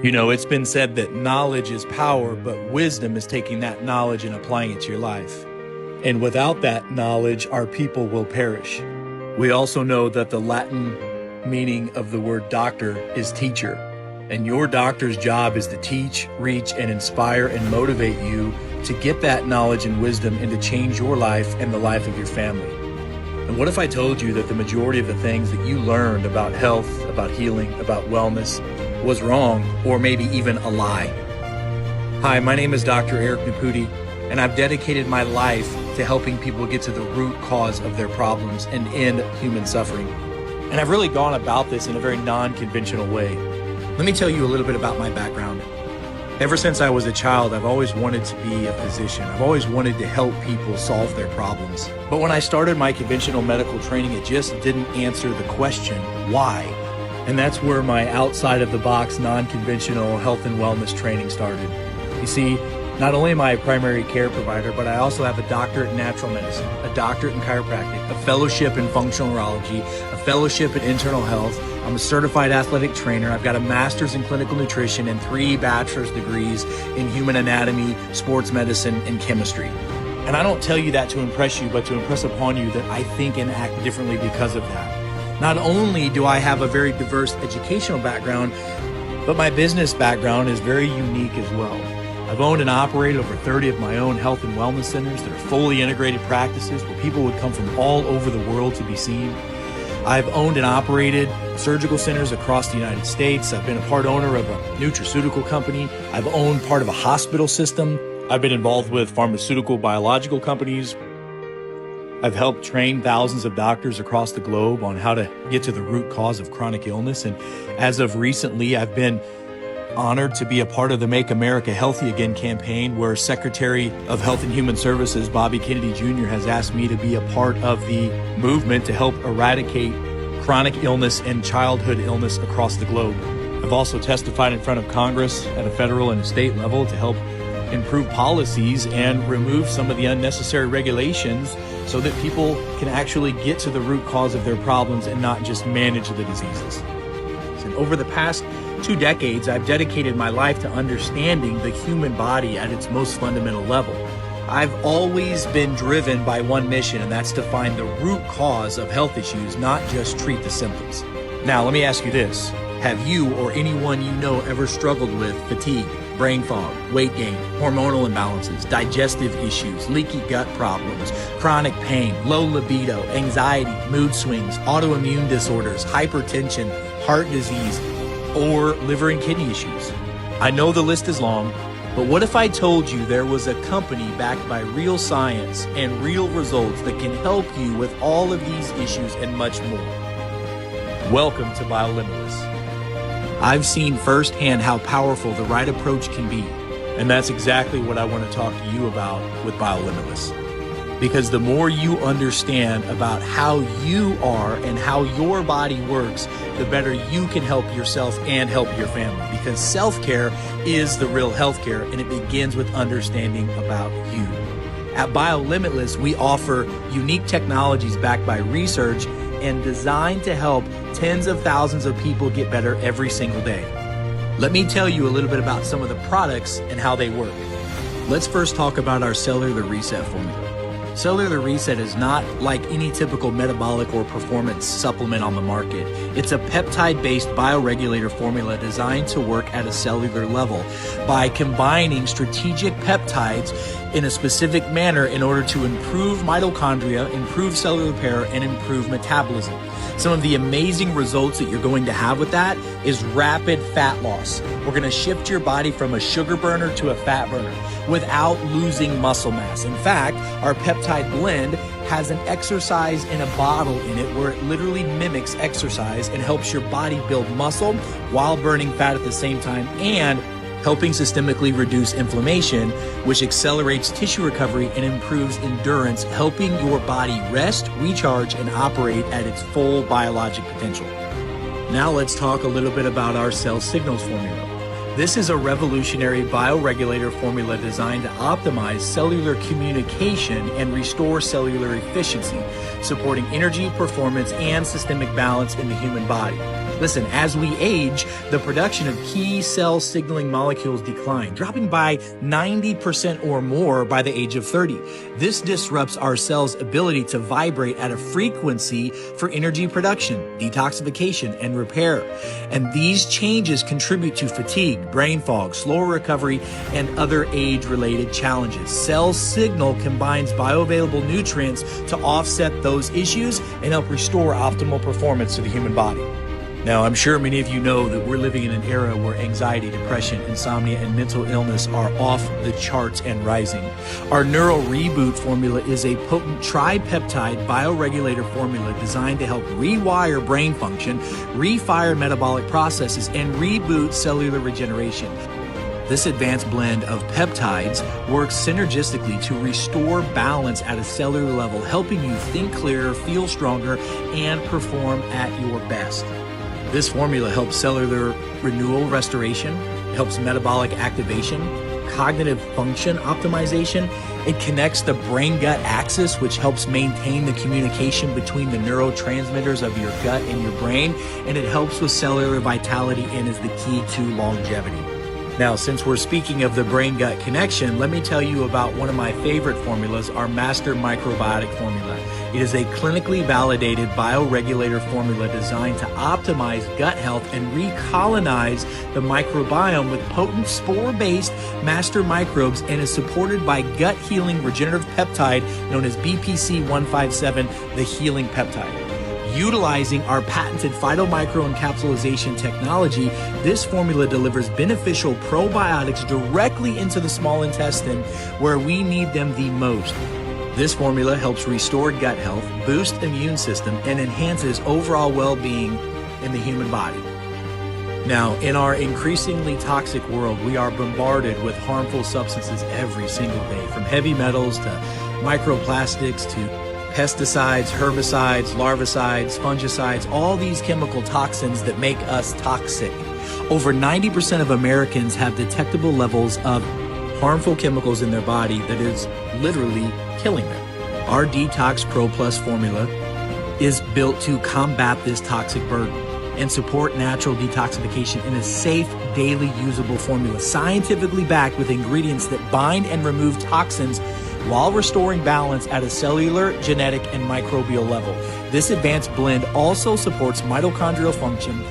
You know, it's been said that knowledge is power, but wisdom is taking that knowledge and applying it to your life. And without that knowledge, our people will perish. We also know that the Latin meaning of the word doctor is teacher. And your doctor's job is to teach, reach, and inspire and motivate you to get that knowledge and wisdom and to change your life and the life of your family. And what if I told you that the majority of the things that you learned about health, about healing, about wellness was wrong, or maybe even a lie? Hi, my name is Dr. Eric Nepute, and I've dedicated my life to helping people get to the root cause of their problems and end human suffering. And I've really gone about this in a very non-conventional way. Let me tell you a little bit about my background. Ever since I was a child, I've always wanted to be a physician. I've always wanted to help people solve their problems. But when I started my conventional medical training, it just didn't answer the question, why? And that's where my outside-of-the-box, non-conventional health and wellness training started. You see, not only am I a primary care provider, but I also have a doctorate in natural medicine, a doctorate in chiropractic, a fellowship in functional neurology, a fellowship in internal health. I'm a certified athletic trainer. I've got a master's in clinical nutrition and 3 bachelor's degrees in human anatomy, sports medicine, and chemistry. And I don't tell you that to impress you, but to impress upon you that I think and act differently because of that. Not only do I have a very diverse educational background, but my business background is very unique as well. I've owned and operated over 30 of my own health and wellness centers that are fully integrated practices where people would come from all over the world to be seen. I've owned and operated surgical centers across the United States. I've been a part owner of a nutraceutical company. I've owned part of a hospital system. I've been involved with pharmaceutical biological companies. I've helped train thousands of doctors across the globe on how to get to the root cause of chronic illness. And as of recently, I've been honored to be a part of the Make America Healthy Again campaign, where Secretary of Health and Human Services Bobby Kennedy Jr. has asked me to be a part of the movement to help eradicate chronic illness and childhood illness across the globe. I've also testified in front of Congress at a federal and state level to help improve policies and remove some of the unnecessary regulations so that people can actually get to the root cause of their problems and not just manage the diseases. And over the past 2 decades, I've dedicated my life to understanding the human body at its most fundamental level. I've always been driven by one mission, and that's to find the root cause of health issues, not just treat the symptoms. Now, let me ask you this. Have you or anyone you know ever struggled with fatigue, brain fog, weight gain, hormonal imbalances, digestive issues, leaky gut problems, chronic pain, low libido, anxiety, mood swings, autoimmune disorders, hypertension, heart disease, or liver and kidney issues? I know the list is long, but what if I told you there was a company backed by real science and real results that can help you with all of these issues and much more? Welcome to BioLimitless. I've seen firsthand how powerful the right approach can be, and that's exactly what I want to talk to you about with BioLimitless. Because the more you understand about how you are and how your body works, the better you can help yourself and help your family. Because self-care is the real healthcare, and it begins with understanding about you. At BioLimitless, we offer unique technologies backed by research and designed to help tens of thousands of people get better every single day. Let me tell you a little bit about some of the products and how they work. Let's first talk about our Cellular Reset formula. Cellular Reset is not like any typical metabolic or performance supplement on the market. It's a peptide-based bioregulator formula designed to work at a cellular level by combining strategic peptides in a specific manner in order to improve mitochondria, improve cellular repair, and improve metabolism. Some of the amazing results that you're going to have with that is rapid fat loss. We're going to shift your body from a sugar burner to a fat burner without losing muscle mass. In fact, our peptide blend has an exercise in a bottle in it where it literally mimics exercise and helps your body build muscle while burning fat at the same time and helping systemically reduce inflammation, which accelerates tissue recovery and improves endurance, helping your body rest, recharge, and operate at its full biologic potential. Now let's talk a little bit about our cell signals formula. This is a revolutionary bioregulator formula designed to optimize cellular communication and restore cellular efficiency. supporting energy, performance, and systemic balance in the human body. Listen, as we age, the production of key cell signaling molecules decline, dropping by 90% or more by the age of 30. This disrupts our cells' ability to vibrate at a frequency for energy production, detoxification, and repair. And these changes contribute to fatigue, brain fog, slower recovery, and other age-related challenges. Cell signal combines bioavailable nutrients to offset those issues and help restore optimal performance to the human body. Now, I'm sure many of you know that we're living in an era where anxiety, depression, insomnia, and mental illness are off the charts and rising. Our Neural Reboot formula is a potent tripeptide bioregulator formula designed to help rewire brain function, refire metabolic processes, and reboot cellular regeneration. This advanced blend of peptides works synergistically to restore balance at a cellular level, helping you think clearer, feel stronger, and perform at your best. This formula helps cellular renewal restoration, helps metabolic activation, cognitive function optimization. It connects the brain-gut axis, which helps maintain the communication between the neurotransmitters of your gut and your brain, and it helps with cellular vitality and is the key to longevity. Now, since we're speaking of the brain-gut connection, let me tell you about one of my favorite formulas, our Master Microbiotic Formula. It is a clinically validated bioregulator formula designed to optimize gut health and recolonize the microbiome with potent spore-based master microbes, and is supported by gut-healing regenerative peptide known as BPC-157, the healing peptide. Utilizing our patented phytomicroencapsulation technology, this formula delivers beneficial probiotics directly into the small intestine where we need them the most. This formula helps restore gut health, boost immune system, and enhances overall well-being in the human body. Now, in our increasingly toxic world, we are bombarded with harmful substances every single day, from heavy metals to microplastics to pesticides, herbicides, larvicides, fungicides, all these chemical toxins that make us toxic. Over 90% of Americans have detectable levels of harmful chemicals in their body that is literally killing them. Our Detox Pro Plus formula is built to combat this toxic burden and support natural detoxification in a safe, daily usable formula, scientifically backed with ingredients that bind and remove toxins while restoring balance at a cellular, genetic, and microbial level. This advanced blend also supports mitochondrial function,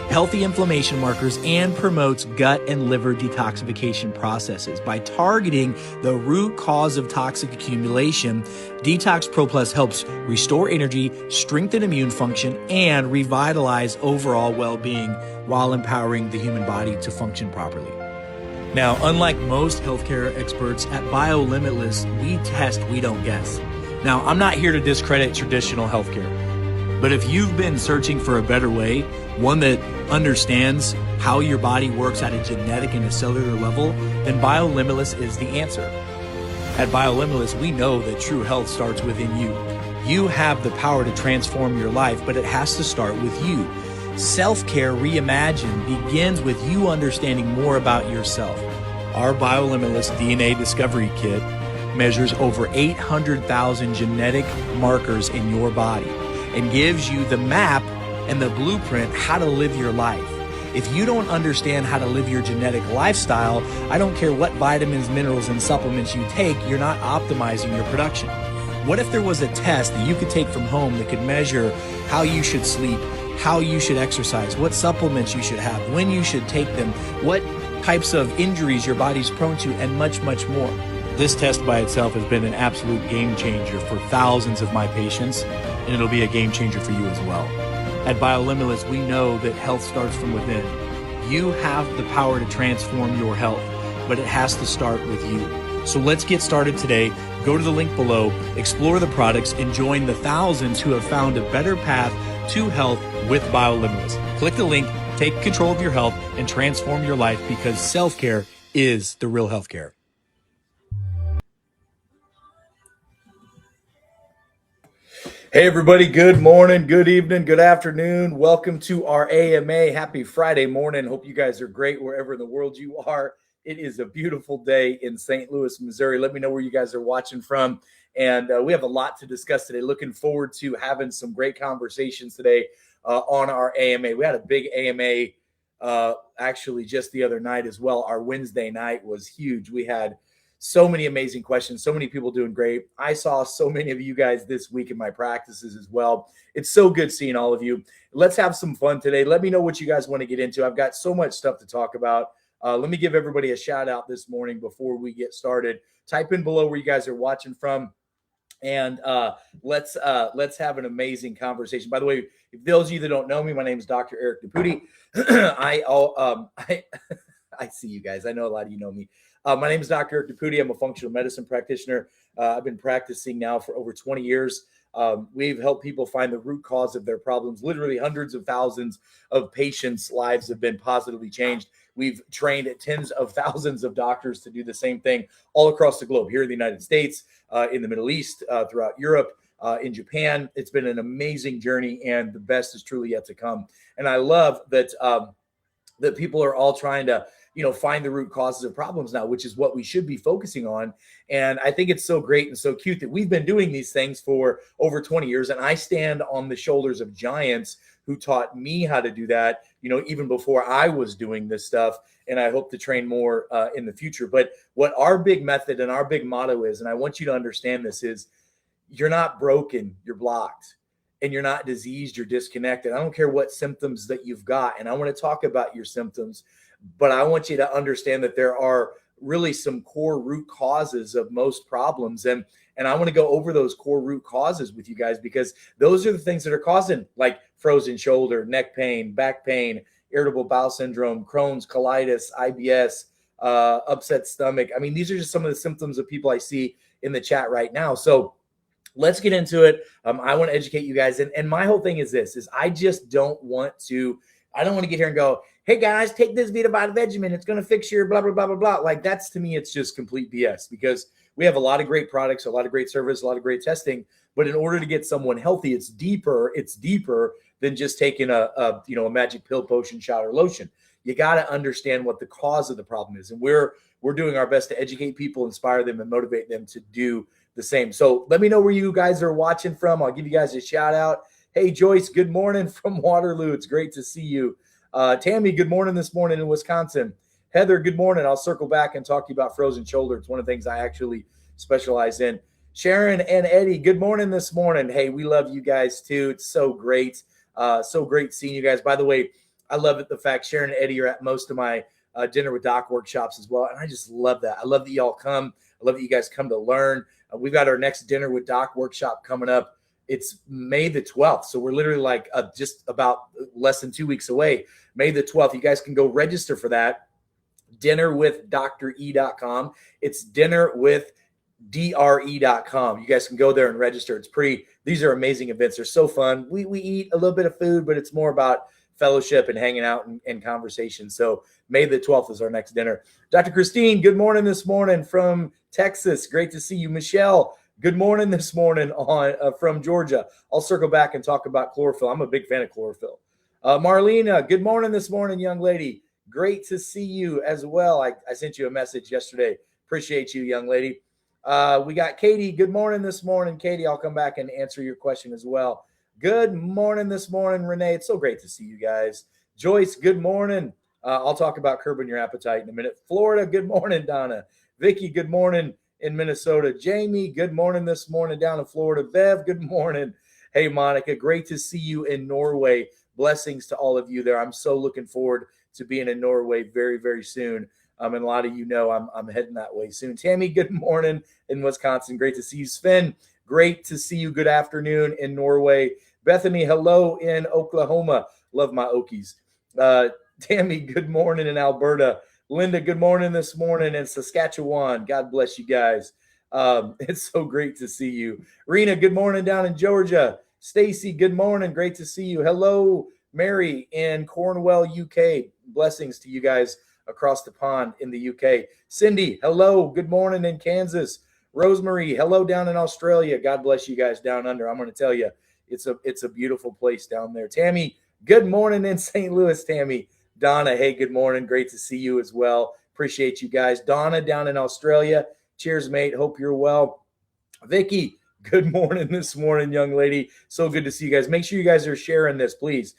healthy inflammation markers, and promotes gut and liver detoxification processes. By targeting the root cause of toxic accumulation, Detox Pro Plus helps restore energy, strengthen immune function, and revitalize overall well-being while empowering the human body to function properly. Now, unlike most healthcare experts, at BioLimitless, we test, we don't guess. Now, I'm not here to discredit traditional healthcare, but if you've been searching for a better way, one that understands how your body works at a genetic and a cellular level, then BioLimitless is the answer. At BioLimitless, we know that true health starts within you. You have the power to transform your life, but it has to start with you. Self-care reimagined begins with you understanding more about yourself. Our BioLimitless DNA Discovery Kit measures over 800,000 genetic markers in your body and gives you the map and the blueprint how to live your life. If you don't understand how to live your genetic lifestyle, I don't care what vitamins, minerals, and supplements you take, you're not optimizing your production. What if there was a test that you could take from home that could measure how you should sleep, how you should exercise, what supplements you should have, when you should take them, what types of injuries your body's prone to, and much, much more. This test by itself has been an absolute game changer for thousands of my patients, and it'll be a game changer for you as well. At BioLimitless, we know that health starts from within. You have the power to transform your health, but it has to start with you. So let's get started today. Go to the link below, explore the products, and join the thousands who have found a better path to health with BioLimitless. Click the link, take control of your health, and transform your life, because self-care is the real healthcare. Hey everybody, good morning, good evening, good afternoon. Welcome to our AMA. Happy Friday morning. Hope you guys are great wherever in the world you are. It is a beautiful day in St. Louis, Missouri. Let me know where you guys are watching from. And we have a lot to discuss today. Looking forward to having some great conversations today on our AMA. We had a big AMA actually just the other night as well. Our Wednesday night was huge. We had so many amazing questions, so many people doing great. I saw so many of you guys this week in my practices as well. It's so good seeing all of you. Let's have some fun today. Let me know what you guys want to get into. I've got so much stuff to talk about. Let me give everybody a shout out this morning before we get started. Type in below where you guys are watching from. And let's have an amazing conversation. By the way, if those of you that don't know me, my name is Dr. Eric Nepute. I see you guys. I know a lot of you know me. My name is Dr. Eric Nepute. I'm a functional medicine practitioner. I've been practicing now for over 20 years. We've helped people find the root cause of their problems. Literally hundreds of thousands of patients' lives have been positively changed. We've trained tens of thousands of doctors to do the same thing all across the globe, here in the United States, in the Middle East, throughout Europe, in Japan. It's been an amazing journey, and the best is truly yet to come. And I love that that people are all trying to, find the root causes of problems now, which is what we should be focusing on. And I think it's so great and so cute that we've been doing these things for over 20 years. And I stand on the shoulders of giants who taught me how to do that, even before I was doing this stuff. And I hope to train more in the future. But what our big method and our big motto is, and I want you to understand this, is you're not broken, you're blocked. And you're not diseased, you're disconnected. I don't care what symptoms that you've got. And I want to talk about your symptoms, but I want you to understand that there are really some core root causes of most problems. And I want to go over those core root causes with you guys, because those are the things that are causing like frozen shoulder, neck pain, back pain, irritable bowel syndrome, Crohn's, colitis, IBS, upset stomach. I mean, these are just some of the symptoms of people I see in the chat right now. So let's get into it. I want to educate you guys. And my whole thing is this, is I just don't want to get here and go, hey guys, take this Vita Vitamin. It's going to fix your blah, blah, blah, blah, blah. Like, that's, to me, it's just complete BS, because we have a lot of great products, a lot of great service, a lot of great testing. But in order to get someone healthy, it's deeper than just taking a magic pill, potion, shot, or lotion. You got to understand what the cause of the problem is. And we're doing our best to educate people, inspire them, and motivate them to do the same. So let me know where you guys are watching from. I'll give you guys a shout out. Hey, Joyce, good morning from Waterloo. It's great to see you. Tammy, good morning this morning in Wisconsin. Heather, good morning. I'll circle back and talk to you about frozen shoulder. It's one of the things I actually specialize in. Sharon and Eddie, good morning this morning. Hey, we love you guys too. It's so great. So great seeing you guys. By the way, I love it, the fact Sharon and Eddie are at most of my Dinner with Doc workshops as well. And I just love that. I love that y'all come. I love that you guys come to learn. We've got our next Dinner with Doc workshop coming up. It's May the 12th. So we're literally like just about less than 2 weeks away. May the 12th. You guys can go register for that. dinnerwithdre.com. It's dinnerwithdre.com. You guys can go there and register. It's free. These are amazing events. They're so fun. We eat a little bit of food, but it's more about fellowship and hanging out and conversation. So May the 12th is our next dinner. Dr. Christine, good morning this morning from Texas. Great to see you. Michelle, good morning this morning from Georgia. I'll circle back and talk about chlorophyll. I'm a big fan of chlorophyll. Marlena, good morning this morning, young lady. Great to see you as well. I sent you a message yesterday. Appreciate you, young lady. We got Katie. Good morning this morning. Katie, I'll come back and answer your question as well. Good morning this morning, Renee. It's so great to see you guys. Joyce, good morning. I'll talk about curbing your appetite in a minute. Florida, good morning, Donna. Vicky, good morning in Minnesota. Jamie, good morning this morning down in Florida. Bev, good morning. Hey, Monica, great to see you in Norway. Blessings to all of you there. I'm so looking forward to being in Norway very, very soon. And a lot of you know I'm heading that way soon. Tammy, good morning in Wisconsin. Great to see you. Sven, great to see you. Good afternoon in Norway. Bethany, hello in Oklahoma. Love my Okies. Tammy, good morning in Alberta. Linda, good morning this morning in Saskatchewan. God bless you guys. It's so great to see you. Rena, good morning down in Georgia. Stacy, good morning. Great to see you. Hello, Mary in Cornwall, UK. Blessings to you guys across the pond in the UK. Cindy, hello. Good morning in Kansas. Rosemary, hello down in Australia. God bless you guys down under. I'm going to tell you, it's a beautiful place down there. Tammy, good morning in St. Louis, Tammy. Donna, hey, good morning. Great to see you as well. Appreciate you guys. Donna down in Australia. Cheers, mate. Hope you're well. Vicky, good morning this morning, young lady. So good to see you guys. Make sure you guys are sharing this, please.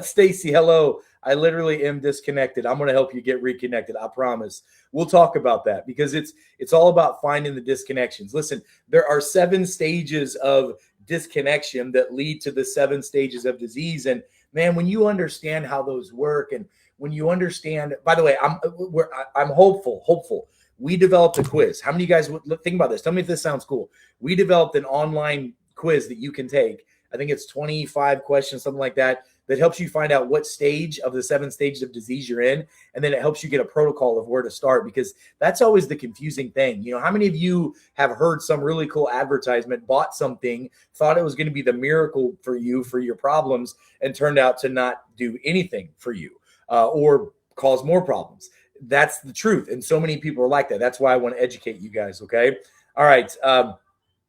Stacy, hello. I literally am disconnected. I'm going to help you get reconnected. I promise. We'll talk about that because it's all about finding the disconnections. Listen, there are 7 stages of disconnection that lead to the 7 stages of disease. And man, when you understand how those work, and when you understand, by the way, I'm hopeful. We developed a quiz. How many of you guys would think about this? Tell me if this sounds cool. We developed an online quiz that you can take. I think it's 25 questions, something like that helps you find out what stage of the 7 stages of disease you're in. And then it helps you get a protocol of where to start, because that's always the confusing thing. You know, how many of you have heard some really cool advertisement, bought something, thought it was going to be the miracle for you, for your problems, and turned out to not do anything for you or cause more problems? That's the truth. And so many people are like that. That's why I want to educate you guys. Okay. All right.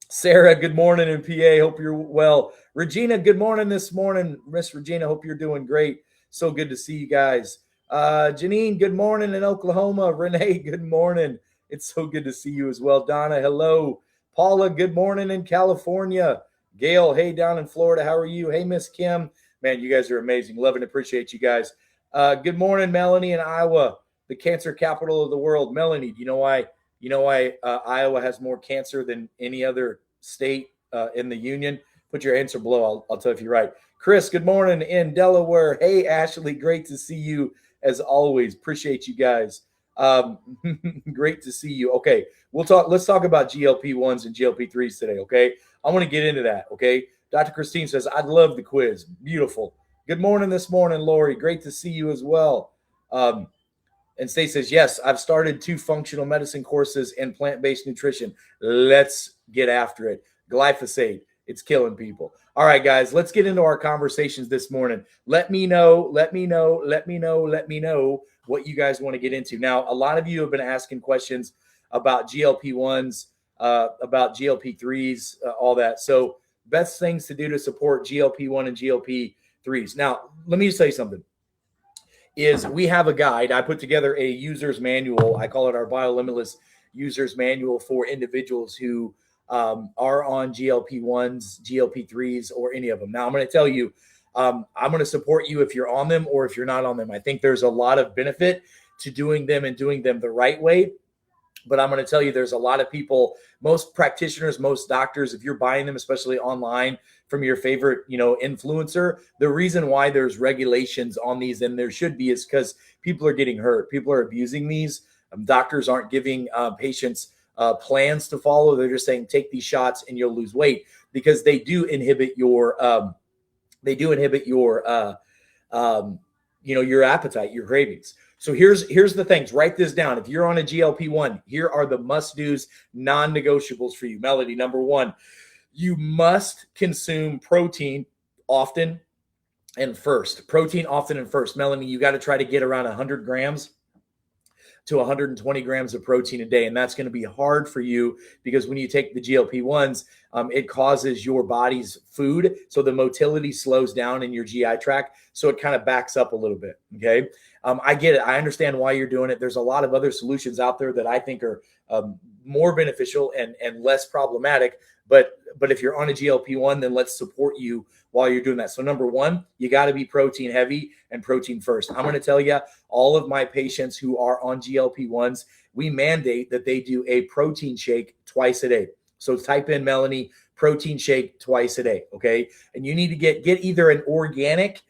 Sarah, good morning in PA. Hope you're well. Regina, good morning this morning. Miss Regina, hope you're doing great. So good to see you guys. Janine, good morning in Oklahoma. Renee, good morning. It's so good to see you as well. Donna, hello. Paula, good morning in California. Gail, hey, down in Florida. How are you? Hey, Miss Kim. Man, you guys are amazing. Love and appreciate you guys. Good morning, Melanie in Iowa, the cancer capital of the world. Melanie, do you know why? You know why Iowa has more cancer than any other state in the union? Put your answer below. I'll tell you if you're right. Chris, good morning in Delaware. Hey, Ashley, great to see you as always. Appreciate you guys. Great to see you. Okay, let's talk about GLP-1s and GLP-3s today, okay? I want to get into that, okay? Dr. Christine says, I'd love the quiz. Beautiful. Good morning this morning, Lori. Great to see you as well. And Stace says, yes, I've started 2 functional medicine courses in plant-based nutrition. Let's get after it. Glyphosate, it's killing people. All right, guys, let's get into our conversations this morning. Let me know what you guys want to get into. Now, a lot of you have been asking questions about GLP-1s, about GLP-3s, all that. So best things to do to support GLP-1 and GLP-3s. Now, let me just tell you something. Is we have a guide. I put together a user's manual. I call it our BioLimitless user's manual for individuals who are on GLP-1s, GLP-3s, or any of them. Now, I'm going to tell you, I'm going to support you if you're on them or if you're not on them. I think there's a lot of benefit to doing them and doing them the right way. But I'm going to tell you, there's a lot of people, most practitioners, most doctors, if you're buying them, especially online from your favorite, influencer, the reason why there's regulations on these, and there should be, is because people are getting hurt. People are abusing these. Doctors aren't giving patients plans to follow. They're just saying, take these shots and you'll lose weight, because they do inhibit your your appetite, your cravings. So here's the things. Write this down. If you're on a GLP-1, here are the must-dos, non-negotiables for you. Melody, number 1, you must consume protein often and first. Protein often and first. Melanie, you got to try to get around 100 grams to 120 grams of protein a day. And that's going to be hard for you, because when you take the GLP-1s, it causes your body's food. So the motility slows down in your GI tract. So it kind of backs up a little bit. Okay. I get it. I understand why you're doing it. There's a lot of other solutions out there that I think are more beneficial and less problematic. But if you're on a GLP-1, then let's support you while you're doing that. So number 1, you got to be protein heavy and protein first. I'm going to tell you, all of my patients who are on GLP-1s, we mandate that they do a protein shake twice a day. So type in, Melanie, protein shake twice a day. Okay. And you need to get either an organic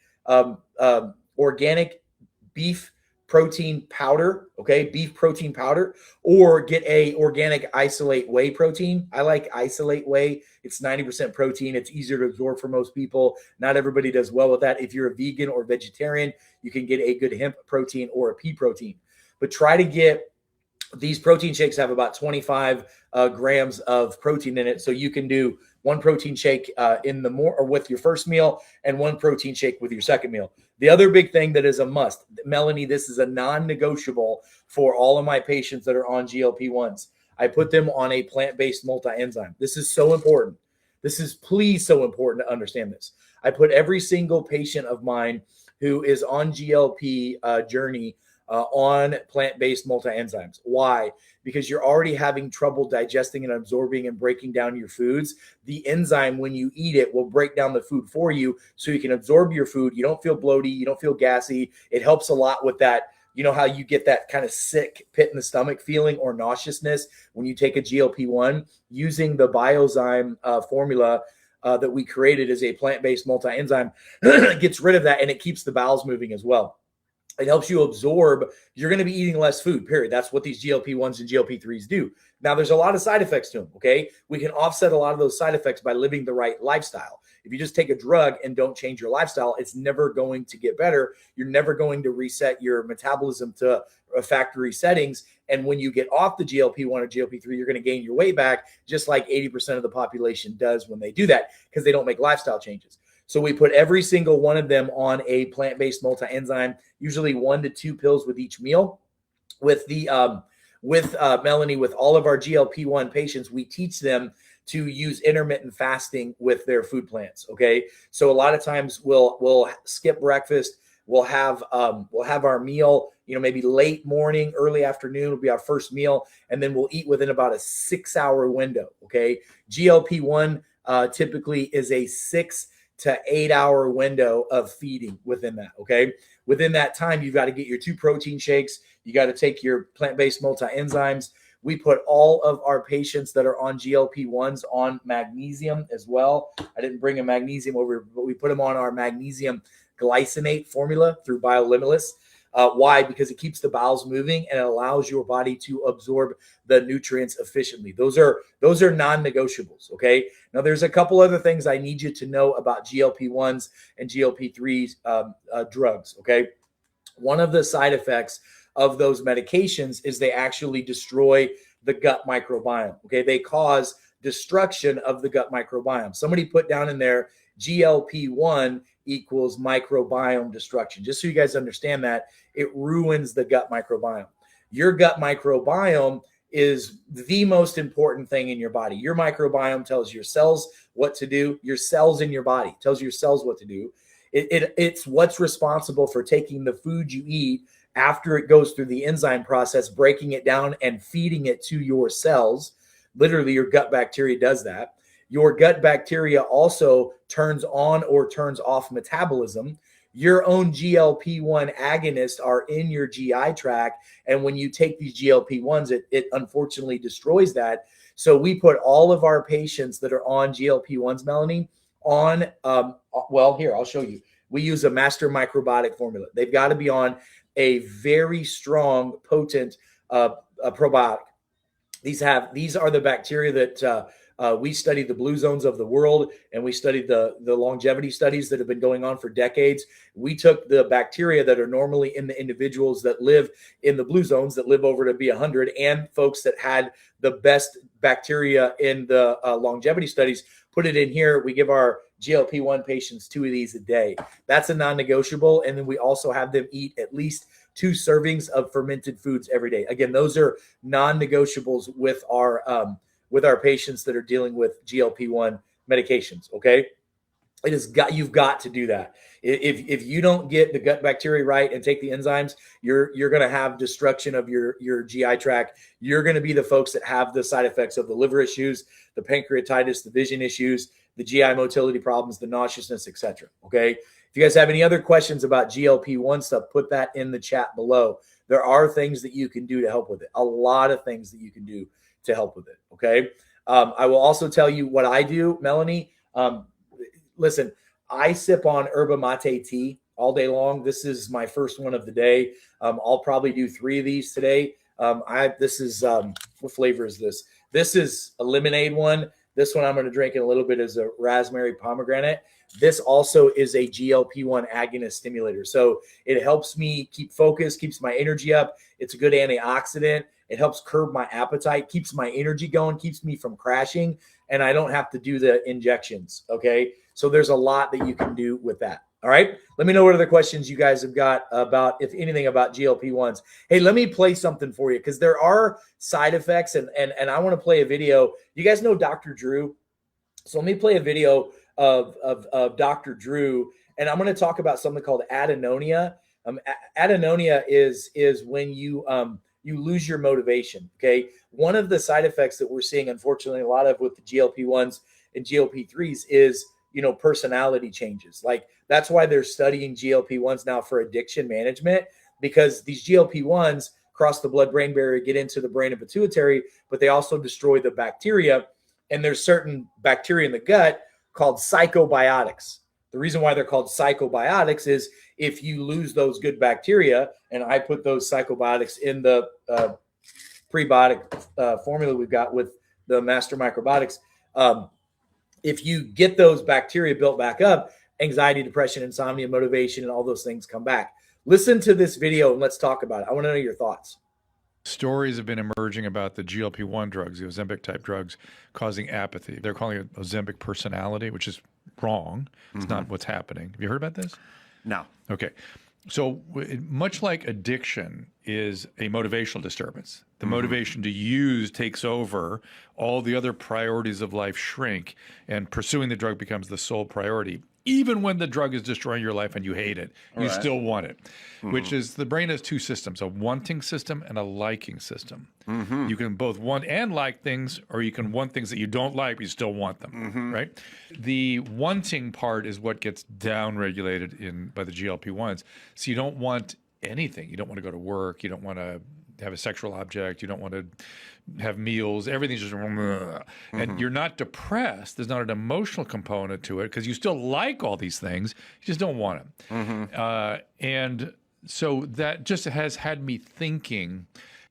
beef protein powder, okay, beef protein powder, or get a organic isolate whey protein. I like isolate whey. It's 90% protein. It's easier to absorb for most people. Not everybody does well with that. If you're a vegan or vegetarian, you can get a good hemp protein or a pea protein. But try to get, these protein shakes have about 25 grams of protein in it. So you can do 1 protein shake in the or with your first meal, and 1 protein shake with your second meal. The other big thing that is a must, Melanie, this is a non-negotiable for all of my patients that are on GLP-1s. I put them on a plant-based multi-enzyme. This is so important. This is so important to understand this. I put every single patient of mine who is on GLP journey on plant-based multi-enzymes. Why? Because you're already having trouble digesting and absorbing and breaking down your foods. The enzyme, when you eat it, will break down the food for you so you can absorb your food. You don't feel bloaty. You don't feel gassy. It helps a lot with that. You know how you get that kind of sick pit in the stomach feeling or nauseousness when you take a GLP-1? Using the Biozyme formula that we created as a plant-based multi-enzyme gets rid of that, and it keeps the bowels moving as well. It helps you absorb. You're going to be eating less food, period. That's what these GLP-1s and GLP-3s do. Now, there's a lot of side effects to them, okay? We can offset a lot of those side effects by living the right lifestyle. If you just take a drug and don't change your lifestyle, it's never going to get better. You're never going to reset your metabolism to factory settings. And when you get off the GLP-1 or GLP-3, you're going to gain your weight back, just like 80% of the population does when they do that, because they don't make lifestyle changes. So we put every single one of them on a plant-based multi-enzyme, usually 1 to 2 pills with each meal. With Melanie, with all of our GLP-1 patients, we teach them to use intermittent fasting with their food plans. Okay, so a lot of times we'll skip breakfast. We'll have our meal, maybe late morning, early afternoon will be our first meal, and then we'll eat within about a 6-hour window. Okay, GLP-1 typically is a 6 to 8 hour window of feeding within that. Okay, within that time, you've got to get your 2 protein shakes. You got to take your plant-based multi-enzymes. We put all of our patients that are on GLP-1s on magnesium as well. I didn't bring a magnesium over, but we put them on our magnesium glycinate formula through BioLimitless. Why? Because it keeps the bowels moving and it allows your body to absorb the nutrients efficiently. Those are non-negotiables. Okay. Now there's a couple other things I need you to know about GLP-1s and GLP-3 drugs. Okay. One of the side effects of those medications is they actually destroy the gut microbiome. Okay. They cause destruction of the gut microbiome. Somebody put down in there GLP-1 equals microbiome destruction. Just so you guys understand that, it ruins the gut microbiome. Your gut microbiome is the most important thing in your body. Your microbiome tells your cells what to do. Your cells in your body tells your cells what to do. It's what's responsible for taking the food you eat after it goes through the enzyme process, breaking it down and feeding it to your cells. Literally, your gut bacteria does that. Your gut bacteria also turns on or turns off metabolism. Your own GLP-1 agonists are in your GI tract. And when you take these GLP-1s, it unfortunately destroys that. So we put all of our patients that are on GLP-1s, Melanie, on, here, I'll show you. We use a master microbiotic formula. They've got to be on a very strong, potent probiotic. These are the bacteria that we studied the blue zones of the world, and we studied the longevity studies that have been going on for decades. We took the bacteria that are normally in the individuals that live in the blue zones, that live over to be 100, and folks that had the best bacteria in the longevity studies, put it in here. We give our GLP-1 patients 2 of these a day. That's a non-negotiable. And then we also have them eat at least 2 servings of fermented foods every day. Again, those are non-negotiables with our patients that are dealing with GLP-1 medications. Okay. You've got to do that. If you don't get the gut bacteria right and take the enzymes, you're going to have destruction of your GI tract. You're going to be the folks that have the side effects of the liver issues, the pancreatitis, the vision issues, the GI motility problems, the nauseousness, etc. Okay. If you guys have any other questions about GLP-1 stuff, put that in the chat below. There are things that you can do to help with it. A lot of things that you can do to help with it. Okay. I will also tell you what I do, Melanie. Listen, I sip on yerba mate tea all day long. This is my first one of the day. I'll probably do 3 of these today. This is, what flavor is this? This is a lemonade one. This one I'm going to drink in a little bit is a raspberry pomegranate. This also is a GLP-1 agonist stimulator. So it helps me keep focus, keeps my energy up. It's a good antioxidant. It helps curb my appetite, keeps my energy going, keeps me from crashing, and I don't have to do the injections. Okay. So there's a lot that you can do with that. All right. Let me know what other questions you guys have got about, if anything, about GLP-1s. Hey, let me play something for you because there are side effects, and I want to play a video. You guys know Dr. Drew? So let me play a video of Dr. Drew, and I'm going to talk about something called adenoma. Anhedonia is when you lose your motivation. Okay. One of the side effects that we're seeing, unfortunately, a lot of with the GLP-1s and GLP-3s is, personality changes. Like that's why they're studying GLP-1s now for addiction management, because these GLP-1s cross the blood-brain barrier, get into the brain and pituitary, but they also destroy the bacteria. And there's certain bacteria in the gut called psychobiotics. The reason why they're called psychobiotics is if you lose those good bacteria, and I put those psychobiotics in the prebiotic formula we've got with the master microbiotics. If you get those bacteria built back up, anxiety, depression, insomnia, motivation, and all those things come back. Listen to this video and let's talk about it. I want to know your thoughts. Stories have been emerging about the GLP-1 drugs, the Ozempic type drugs, causing apathy. They're calling it Ozempic personality, which is wrong. It's not what's happening. Have you heard about this? No. Okay. So much like addiction is a motivational disturbance, the motivation to use takes over, all the other priorities of life shrink, and pursuing the drug becomes the sole priority. Even when the drug is destroying your life and you hate it, you still want it, which is the brain has two systems, a wanting system and a liking system. You can both want and like things, or you can want things that you don't like, but you still want them, right? The wanting part is what gets down-regulated by the GLP-1s. So you don't want anything. You don't want to go to work. You don't want to have a sexual object. You don't want to have meals. Everything's just, and you're not depressed. There's not an emotional component to it because you still like all these things. You just don't want them. And so that just has had me thinking,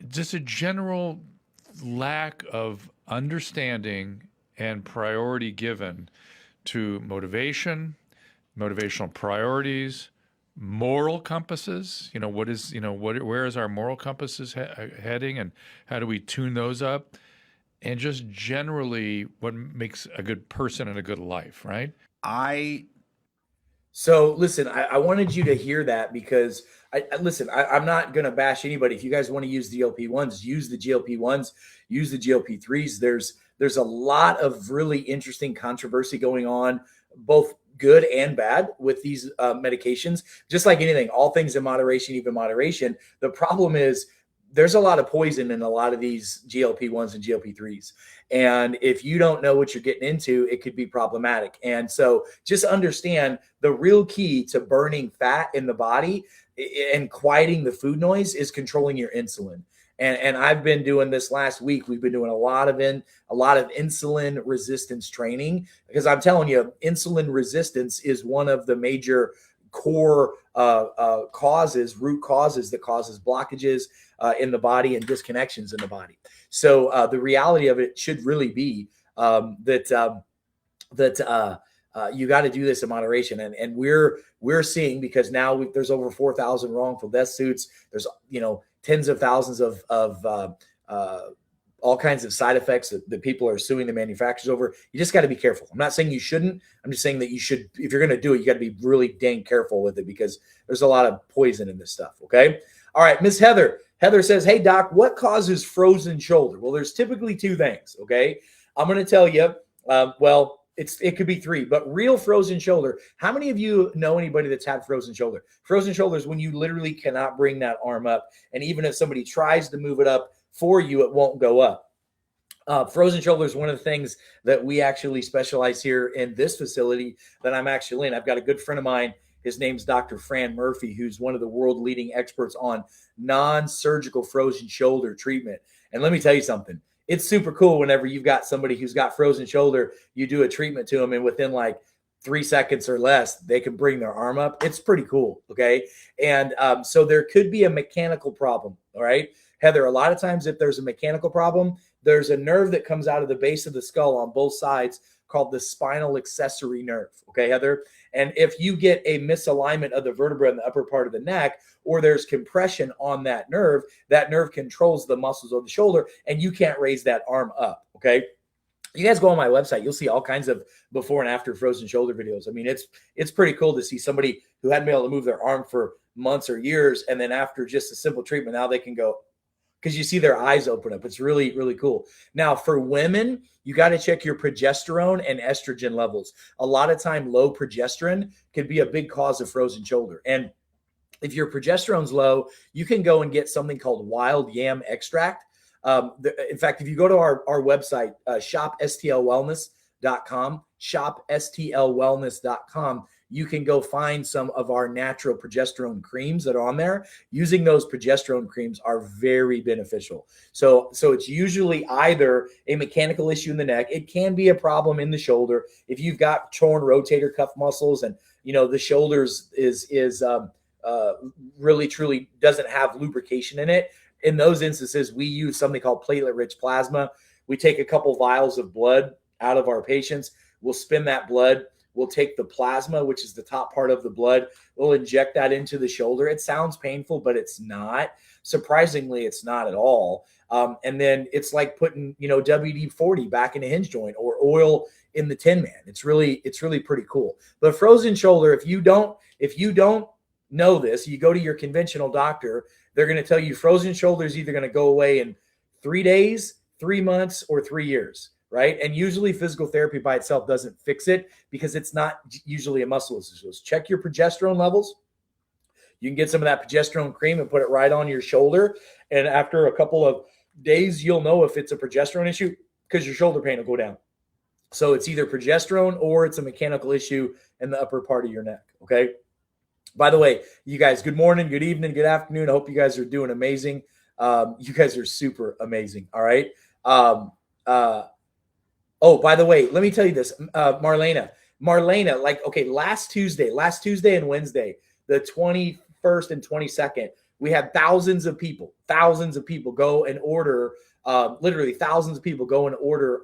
just a general lack of understanding and priority given to motivation, motivational priorities, moral compasses. Where is our moral compasses heading, and how do we tune those up? And just generally what makes a good person and a good life, right? So listen, I wanted you to hear that because I'm not going to bash anybody. If you guys want to use the GLP-1s, use the GLP-1s, use the GLP-3s. There's a lot of really interesting controversy going on, both good and bad, with these medications. Just like anything, all things in moderation, even moderation. The problem is there's a lot of poison in a lot of these GLP-1s and GLP-3s. And if you don't know what you're getting into, it could be problematic. And so just understand the real key to burning fat in the body and quieting the food noise is controlling your insulin. And I've been doing this last week. We've been doing a lot of insulin resistance training, because I'm telling you, insulin resistance is one of the major core root causes that causes blockages in the body and disconnections in the body. So the reality of it should really be that you got to do this in moderation. And we're seeing, because now there's over 4,000 wrongful death suits. There's tens of thousands of all kinds of side effects that people are suing the manufacturers over. You just got to be careful. I'm not saying you shouldn't. I'm just saying that you should. If you're going to do it, you got to be really dang careful with it, because there's a lot of poison in this stuff. Okay. All right. Miss Heather. Heather says, "Hey doc, what causes frozen shoulder?" Well, there's typically two things. Okay. I'm going to tell you. It could be three, but real frozen shoulder. How many of you know anybody that's had frozen shoulder? Frozen shoulder is when you literally cannot bring that arm up. And even if somebody tries to move it up for you, it won't go up. Frozen shoulder is one of the things that we actually specialize here in this facility that I'm actually in. I've got a good friend of mine. His name's Dr. Fran Murphy, who's one of the world leading experts on non-surgical frozen shoulder treatment. And let me tell you something. It's super cool whenever you've got somebody who's got frozen shoulder, you do a treatment to them, and within like 3 seconds or less, they can bring their arm up. It's pretty cool. Okay. And so there could be a mechanical problem. All right, Heather, a lot of times if there's a mechanical problem, there's a nerve that comes out of the base of the skull on both sides called the spinal accessory nerve. Okay, Heather. And if you get a misalignment of the vertebra in the upper part of the neck, or there's compression on that nerve controls the muscles of the shoulder, and you can't raise that arm up. Okay. You guys go on my website, you'll see all kinds of before and after frozen shoulder videos. I mean, it's pretty cool to see somebody who hadn't been able to move their arm for months or years, and then after just a simple treatment, now they can go, because you see their eyes open up. It's really, really cool. Now, for women, you got to check your progesterone and estrogen levels. A lot of time, low progesterone could be a big cause of frozen shoulder. And If your progesterone's low, you can go and get something called wild yam extract. In fact, if you go to our website, shopstlwellness.com, shopstlwellness.com, you can go find some of our natural progesterone creams that are on there. Using those progesterone creams are very beneficial. So it's usually either a mechanical issue in the neck. It can be a problem in the shoulder. If you've got torn rotator cuff muscles and, the shoulders is really truly doesn't have lubrication in it. In those instances, we use something called platelet-rich plasma. We take a couple vials of blood out of our patients. We'll spin that blood. We'll take the plasma, which is the top part of the blood. We'll inject that into the shoulder. It sounds painful, but it's not. Surprisingly, it's not at all. And then it's like putting, WD-40 back in a hinge joint or oil in the Tin Man. It's really pretty cool. But frozen shoulder, if you don't know this, you go to your conventional doctor, they're going to tell you frozen shoulder is either going to go away in 3 days, 3 months, or 3 years, right? And usually physical therapy by itself doesn't fix it because it's not usually a muscle issue. So check your progesterone levels. You can get some of that progesterone cream and put it right on your shoulder. And after a couple of days, you'll know if it's a progesterone issue because your shoulder pain will go down. So it's either progesterone or it's a mechanical issue in the upper part of your neck, okay? By the way, you guys, good morning, good evening, good afternoon. I hope you guys are doing amazing. You guys are super amazing, all right? Oh, by the way, let me tell you this, Marlena, last Tuesday and Wednesday, the 21st and 22nd, we had thousands of people go and order, literally thousands of people go and order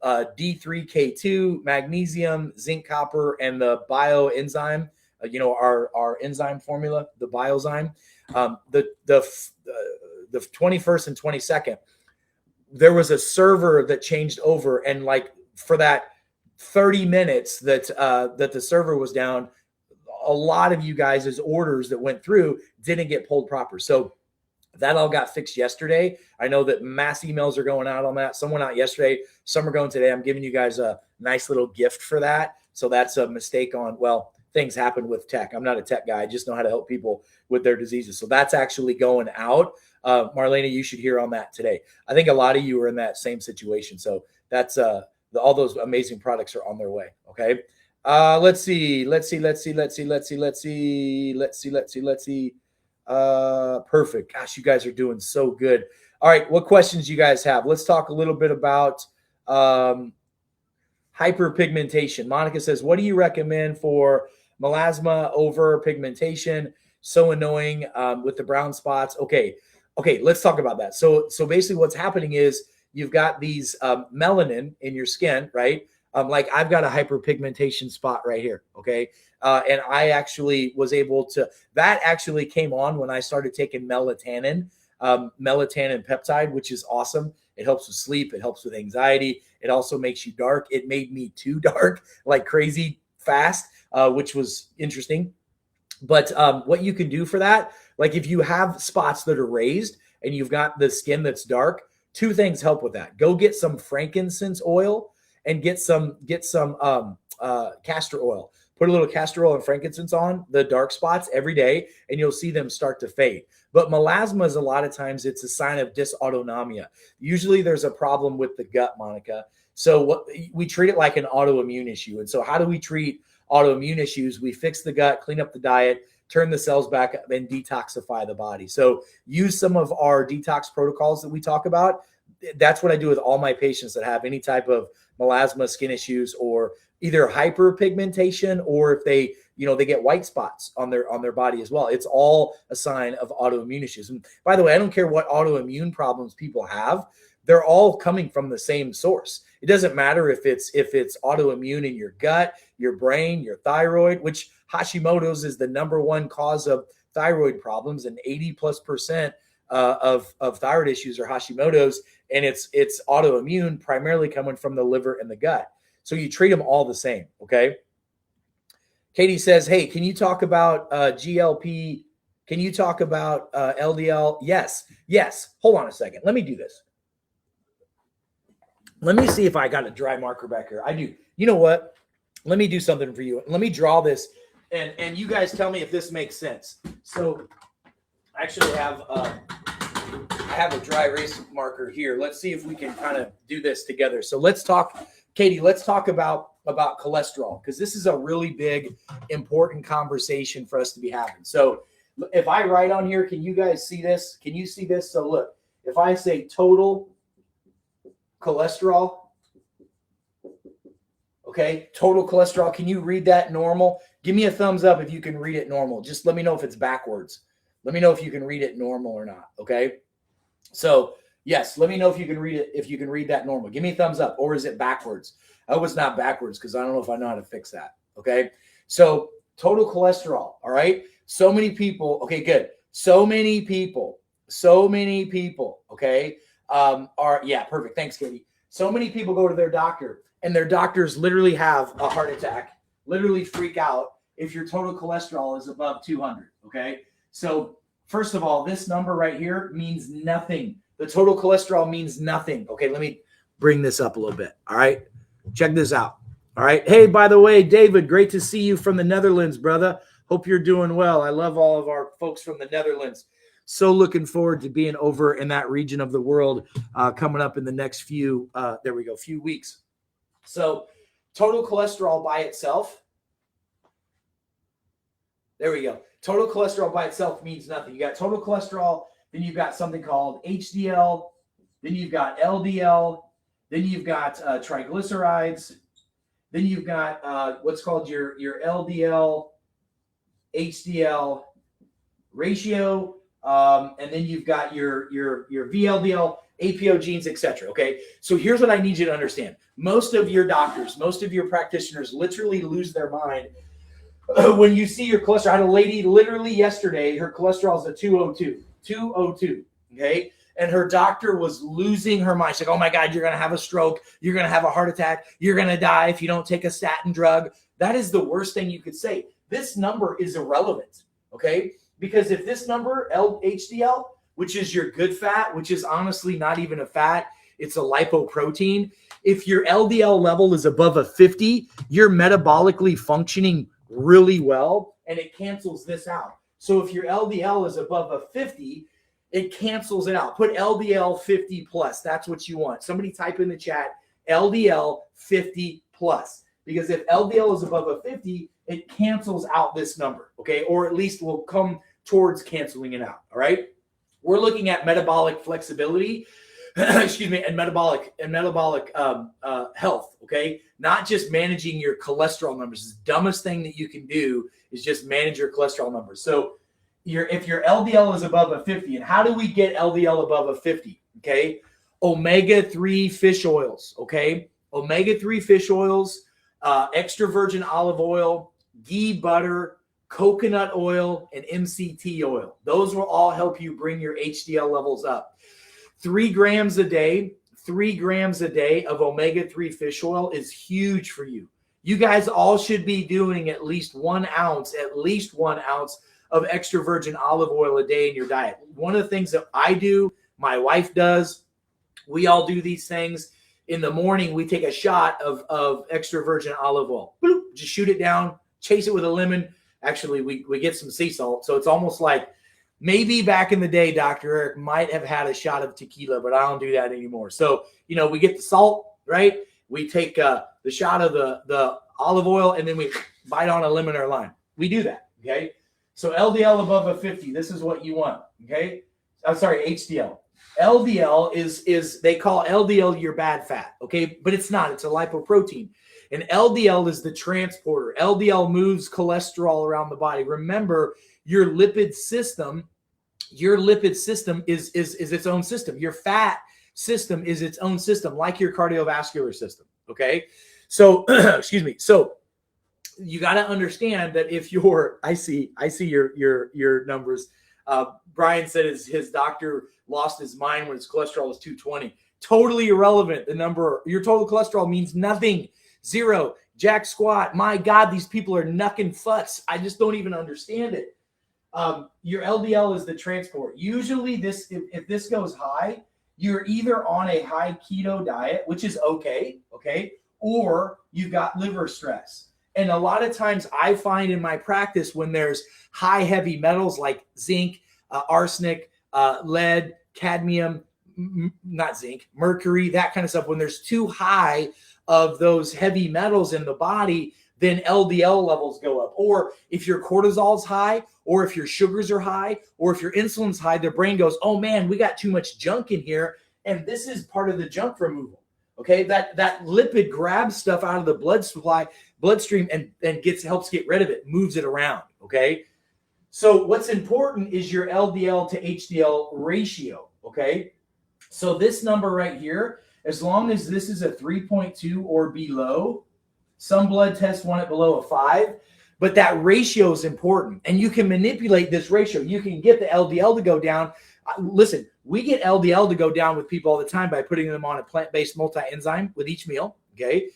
D3K2, magnesium, zinc, copper, and the bioenzyme, our enzyme formula, the biozyme. The 21st and 22nd, there was a server that changed over, and for that 30 minutes that the server was down, a lot of you guys' orders that went through didn't get pulled proper. So that all got fixed yesterday. I know that mass emails are going out on that. Some went out yesterday, some are going today. I'm giving you guys a nice little gift for that. So that's a mistake things happen with tech. I'm not a tech guy. I just know how to help people with their diseases. So that's actually going out. Marlena, you should hear on that today. I think a lot of you are in that same situation. So that's all those amazing products are on their way. Okay. Let's see. Perfect. Gosh, you guys are doing so good. All right. What questions you guys have? Let's talk a little bit about hyperpigmentation. Monica says, what do you recommend for melasma over pigmentation? So annoying with the brown spots. Okay, let's talk about that. So basically what's happening is you've got these melanin in your skin, right? Like I've got a hyperpigmentation spot right here, okay? And I actually was able to, that actually came on when I started taking melatonin peptide, which is awesome. It helps with sleep. It helps with anxiety. It also makes you dark. It made me too dark, like crazy fast, which was interesting. But what you can do for that, like if you have spots that are raised and you've got the skin that's dark, two things help with that. Go get some frankincense oil and get some castor oil. Put a little castor oil and frankincense on the dark spots every day, and you'll see them start to fade. But melasma is a lot of times it's a sign of dysautonomia. Usually there's a problem with the gut, Monica. So we treat it like an autoimmune issue. And so how do we treat autoimmune issues? We fix the gut, clean up the diet, turn the cells back up, and detoxify the body. So use some of our detox protocols that we talk about. That's what I do with all my patients that have any type of melasma, skin issues, or either hyperpigmentation, or if they get white spots on their body as well. It's all a sign of autoimmune issues. And by the way, I don't care what autoimmune problems people have. They're all coming from the same source. It doesn't matter if it's autoimmune in your gut, your brain, your thyroid, which Hashimoto's is the number one cause of thyroid problems, and 80+% of thyroid issues are Hashimoto's, and it's autoimmune, primarily coming from the liver and the gut. So you treat them all the same, okay? Katie says, hey, can you talk about GLP? Can you talk about LDL? Yes. Hold on a second. Let me do this. Let me see if I got a dry marker back here. I do. You know what? Let me do something for you. Let me draw this. And you guys tell me if this makes sense. So I actually have I have a dry erase marker here. Let's see if we can kind of do this together. So let's talk, Katie, let's talk about cholesterol, because this is a really big, important conversation for us to be having. So if I write on here, can you guys see this? Can you see this? So look, if I say total cholesterol, okay, total cholesterol, can you read that normal? Give me a thumbs up if you can read it normal. Just let me know if it's backwards. Let me know if you can read it normal or not, okay? So yes, let me know if you can read it, if you can read that normal. Give me a thumbs up, or is it backwards? I hope it's not backwards, because I don't know if I know how to fix that, okay? So total cholesterol, all right? So many people, okay, good. So many people, okay, yeah, perfect. Thanks, Katie. So many people go to their doctor, and their doctors literally have a heart attack, literally freak out if your total cholesterol is above 200, okay? So first of all, this number right here means nothing. The total cholesterol means nothing. Okay, let me bring this up a little bit, all right? Check this out, all right? Hey, by the way, David, great to see you from the Netherlands, brother. Hope you're doing well. I love all of our folks from the Netherlands. So looking forward to being over in that region of the world coming up in the next few weeks. So total cholesterol by itself, there we go. Total cholesterol by itself means nothing. You got total cholesterol, then you've got something called HDL, then you've got LDL, then you've got triglycerides, then you've got what's called your LDL, HDL ratio, and then you've got your VLDL, APO genes, etc. Okay, so here's what I need you to understand. Most of your doctors, most of your practitioners literally lose their mind when you see your cholesterol. I had a lady literally yesterday, her cholesterol is a 202, okay? And her doctor was losing her mind. She's like, oh my God, you're going to have a stroke. You're going to have a heart attack. You're going to die if you don't take a statin drug. That is the worst thing you could say. This number is irrelevant, okay? Because if this number, HDL, which is your good fat, which is honestly not even a fat, it's a lipoprotein. If your LDL level is above a 50, you're metabolically functioning really well, and it cancels this out. So if your LDL is above a 50, it cancels it out. Put LDL 50 plus. That's what you want. Somebody type in the chat, LDL 50 plus. Because if LDL is above a 50, it cancels out this number, okay? Or at least will come towards canceling it out, all right? We're looking at metabolic flexibility, excuse me, and metabolic health, okay? Not just managing your cholesterol numbers. The dumbest thing that you can do is just manage your cholesterol numbers. So if your LDL is above a 50, and how do we get LDL above a 50, okay? Omega-3 fish oils, okay? Omega-3 fish oils, extra virgin olive oil, ghee butter, coconut oil, and MCT oil. Those will all help you bring your HDL levels up. 3 grams a day of omega-3 fish oil is huge for you. You guys all should be doing at least 1 ounce of extra virgin olive oil a day in your diet. One of the things that I do, my wife does, we all do these things. In the morning, we take a shot of extra virgin olive oil. Bloop, just shoot it down, chase it with a lemon. Actually, we get some sea salt. So it's almost like maybe back in the day, Dr. Eric might have had a shot of tequila, but I don't do that anymore. So, we get the salt, right? We take the shot of the olive oil, and then we bite on a lemon or lime. We do that, okay? So LDL above a 50, this is what you want, okay? I'm sorry, HDL. LDL is they call LDL your bad fat, okay? But it's not. It's a lipoprotein. And LDL is the transporter. LDL moves cholesterol around the body. Remember, your lipid system is its own system. Your fat system is its own system, like your cardiovascular system, okay? So, excuse me. So you got to understand that if I see your numbers. Brian said his doctor lost his mind when his cholesterol was 220. Totally irrelevant. The number, your total cholesterol means nothing. 0. Jack squat. My God, these people are knucking futs. I just don't even understand it. Your LDL is the transport. Usually if this goes high, you're either on a high keto diet, which is okay, or you've got liver stress. And a lot of times I find in my practice when there's high heavy metals like zinc, arsenic, lead, cadmium, not zinc, mercury, that kind of stuff, when there's too high of those heavy metals in the body, then LDL levels go up. Or if your cortisol's high, or if your sugars are high, or if your insulin's high, their brain goes, oh man, we got too much junk in here. And this is part of the junk removal. Okay, that lipid grabs stuff out of the bloodstream and helps get rid of it, moves it around. Okay, so what's important is your LDL to HDL ratio. Okay, so this number right here, as long as this is a 3.2 or below, some blood tests want it below a 5, but that ratio is important, and you can manipulate this ratio. You can get the LDL to go down. Listen, we get LDL to go down with people all the time by putting them on a plant-based multi-enzyme with each meal, okay?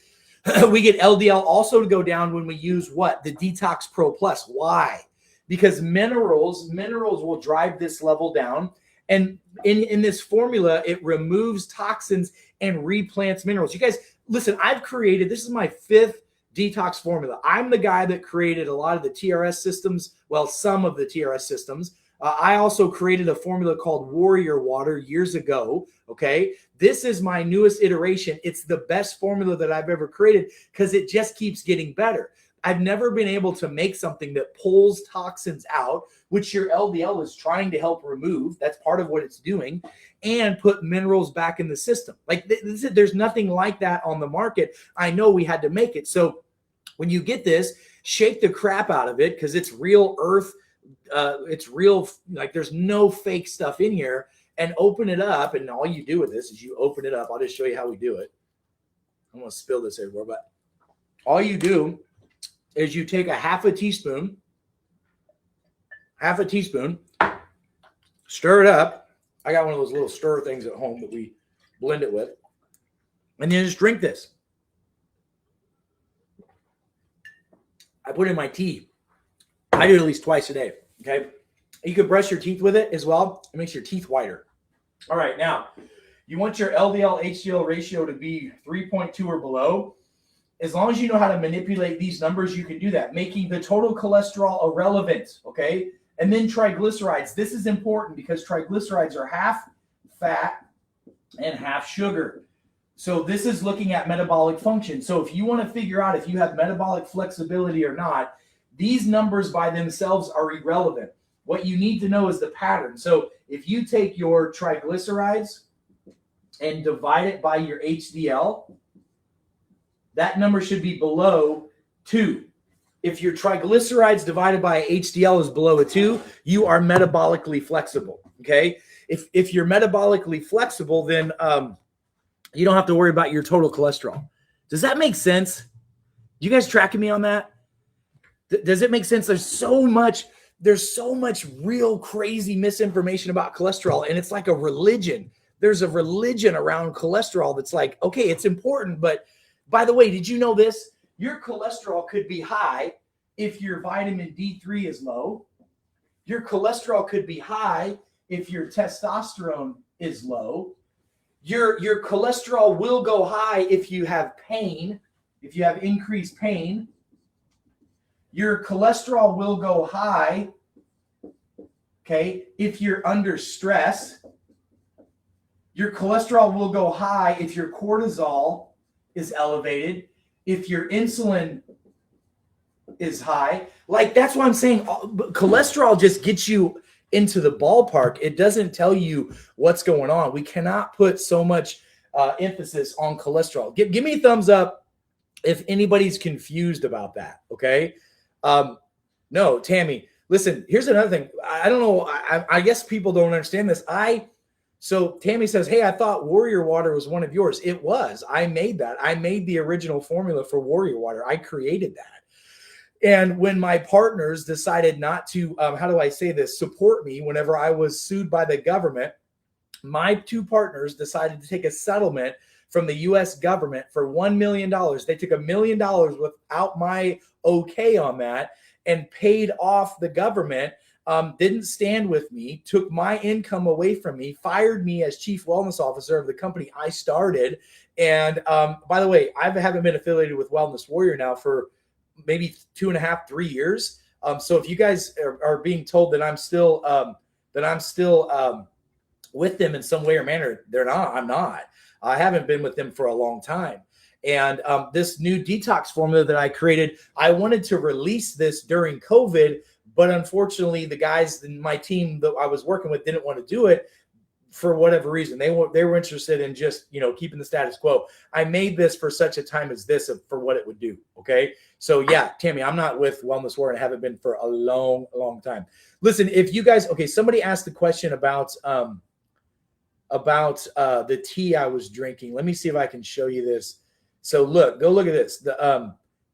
We get LDL also to go down when we use what? The Detox Pro Plus. Why? Because minerals will drive this level down. And in this formula, it removes toxins and replants minerals. You guys, listen, this is my 5th detox formula. I'm the guy that created a lot of the TRS systems, well, some of the TRS systems. I also created a formula called Warrior Water years ago, okay? This is my newest iteration. It's the best formula that I've ever created because it just keeps getting better. I've never been able to make something that pulls toxins out, which your LDL is trying to help remove. That's part of what it's doing, and put minerals back in the system. Like there's nothing like that on the market. I know we had to make it. So when you get this, shake the crap out of it because it's real earth. It's real, like there's no fake stuff in here, and open it up. And all you do with this is you open it up. I'll just show you how we do it. I'm going to spill this everywhere, but all you do is you take a half a teaspoon, stir it up. I got one of those little stir things at home that we blend it with, and then just drink this. I put in my tea. I do it at least twice a day. Okay. You could brush your teeth with it as well. It makes your teeth whiter. All right. Now, you want your LDL HDL ratio to be 3.2 or below. As long as you know how to manipulate these numbers, you can do that, making the total cholesterol irrelevant. Okay. And then triglycerides. This is important because triglycerides are half fat and half sugar. So this is looking at metabolic function. So if you want to figure out if you have metabolic flexibility or not, these numbers by themselves are irrelevant. What you need to know is the pattern. So if you take your triglycerides and divide it by your HDL, that number should be below 2. If your triglycerides divided by HDL is below a 2, you are metabolically flexible, okay? If you're metabolically flexible, then you don't have to worry about your total cholesterol. Does that make sense? You guys tracking me on that? Does it make sense? There's so much real crazy misinformation about cholesterol, and it's like a religion. There's a religion around cholesterol that's like, okay, it's important, but by the way, did you know this? Your cholesterol could be high if your vitamin D3 is low. Your cholesterol could be high if your testosterone is low. Your cholesterol will go high if you have pain, if you have increased pain. Your cholesterol will go high, okay, if you're under stress. Your cholesterol will go high if your cortisol is elevated, if your insulin is high. Like, that's why I'm saying cholesterol just gets you into the ballpark. It doesn't tell you what's going on. We cannot put so much emphasis on cholesterol. Give me a thumbs up if anybody's confused about that, okay? No, Tammy, listen, here's another thing. I don't know. I guess people don't understand this. So Tammy says, hey, I thought Warrior Water was one of yours. It was. I made that. I made the original formula for Warrior Water. I created that. And when my partners decided not to, how do I say this, support me whenever I was sued by the government, my 2 partners decided to take a settlement from the U.S. government for $1 million. They took $1 million without my okay on that and paid off the government, didn't stand with me, took my income away from me, fired me as chief wellness officer of the company I started. And by the way, I haven't been affiliated with Wellness Warrior now for maybe 2.5, 3 years. So if you guys are being told that I'm still with them in some way or manner, they're not. I'm not. I haven't been with them for a long time. And this new detox formula that I created, I wanted to release this during COVID, but unfortunately, the guys in my team that I was working with didn't want to do it for whatever reason. They were interested in just, keeping the status quo. I made this for such a time as this for what it would do. Okay. So yeah, Tammy, I'm not with Wellness War and haven't been for a long, long time. Listen, if you guys, somebody asked the question about the tea I was drinking. Let me see if I can show you this. So go look at this.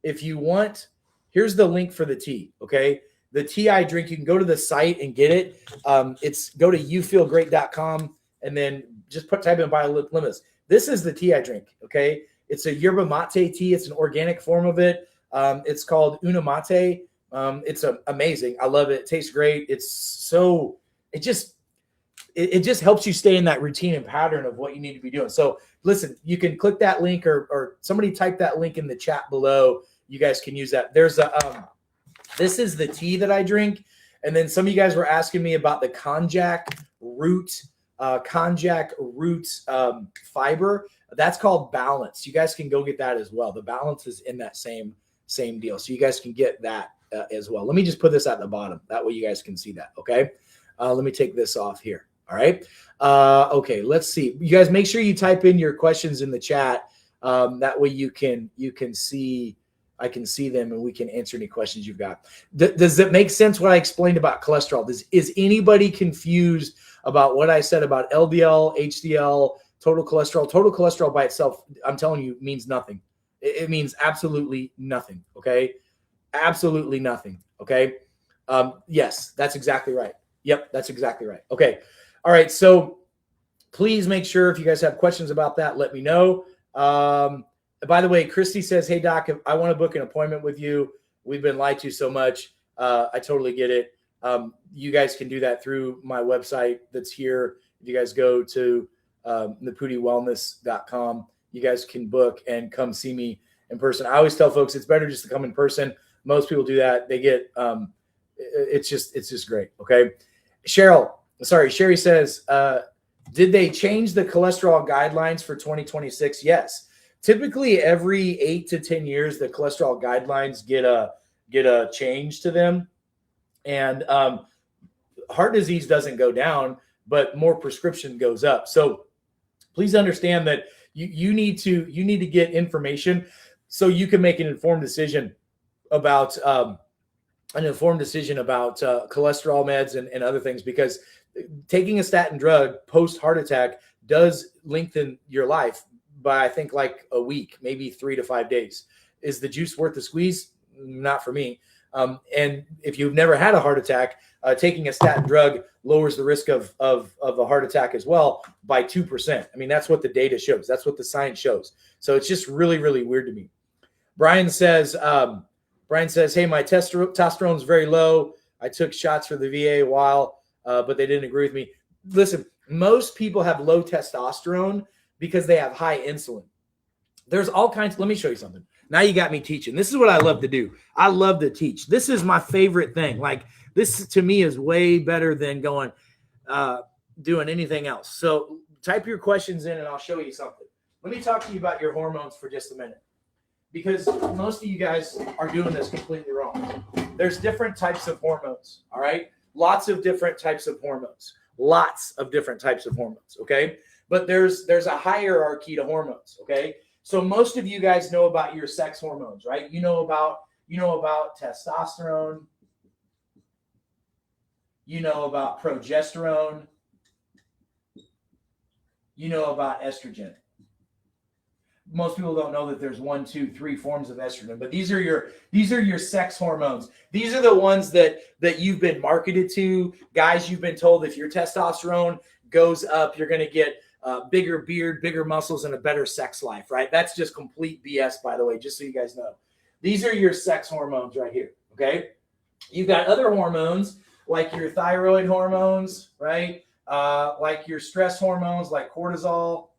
If you want, here's the link for the tea. Okay. The tea I drink, you can go to the site and get it. Go to youfeelgreat.com and then just type in BioLimitless. This is the tea I drink. Okay. It's a yerba mate tea. It's an organic form of it. It's called Una Mate. It's amazing. I love it. It tastes great. It just helps you stay in that routine and pattern of what you need to be doing. So listen, you can click that link or somebody type that link in the chat below. You guys can use that. There's this is the tea that I drink. And then some of you guys were asking me about the konjac root fiber. That's called Balance. You guys can go get that as well. The Balance is in that same deal. So you guys can get that as well. Let me just put this at the bottom. That way you guys can see that. Okay. Let me take this off here. All right. Okay. Let's see. You guys make sure you type in your questions in the chat. That way you can see, I can see them and we can answer any questions you've got. Does it make sense what I explained about cholesterol? Is anybody confused about what I said about LDL, HDL, total cholesterol? Total cholesterol by itself, I'm telling you, means nothing. It means absolutely nothing. Okay. Absolutely nothing. Okay. Yes, that's exactly right. Yep. That's exactly right. Okay. All right. So please make sure if you guys have questions about that, let me know. By the way, Christy says, hey, Doc, if I want to book an appointment with you. We've been lied to so much. I totally get it. You guys can do that through my website that's here. If you guys go to neputewellness.com, you guys can book and come see me in person. I always tell folks it's better just to come in person. Most people do that. They get it's just great. Okay. Sherry says, did they change the cholesterol guidelines for 2026? Yes. Typically every 8 to 10 years, the cholesterol guidelines get a change to them. And heart disease doesn't go down, but more prescription goes up. So please understand that you need to get information so you can make an informed decision about cholesterol meds and other things, because taking a statin drug post heart attack does lengthen your life by, I think, like a week, maybe 3 to 5 days. Is the juice worth the squeeze? Not for me. And if you've never had a heart attack, taking a statin drug lowers the risk of a heart attack as well by 2%. I mean, that's what the data shows. That's what the science shows. So it's just really, really weird to me. Brian says, hey, my testosterone is very low. I took shots for the VA a while, but they didn't agree with me. Listen, most people have low testosterone because they have high insulin. There's all kinds. Let me show you something. Now you got me teaching. This is what I love to do. I love to teach. This is my favorite thing. Like, this to me is way better than doing anything else. So type your questions in and I'll show you something. Let me talk to you about your hormones for just a minute, because most of you guys are doing this completely wrong. There's different types of hormones. All right. Lots of different types of hormones. Okay. But there's a hierarchy to hormones. Okay. So most of you guys know about your sex hormones, right? You know about testosterone. You know about progesterone. You know about estrogen. Most people don't know that there's 1, 2, 3 forms of estrogen, but these are your sex hormones. These are the ones that you've been marketed to. Guys, you've been told if your testosterone goes up, you're going to get bigger beard, bigger muscles, and a better sex life, right? That's just complete BS, by the way, just so you guys know. These are your sex hormones right here, okay? You've got other hormones like your thyroid hormones, right? Like your stress hormones like cortisol,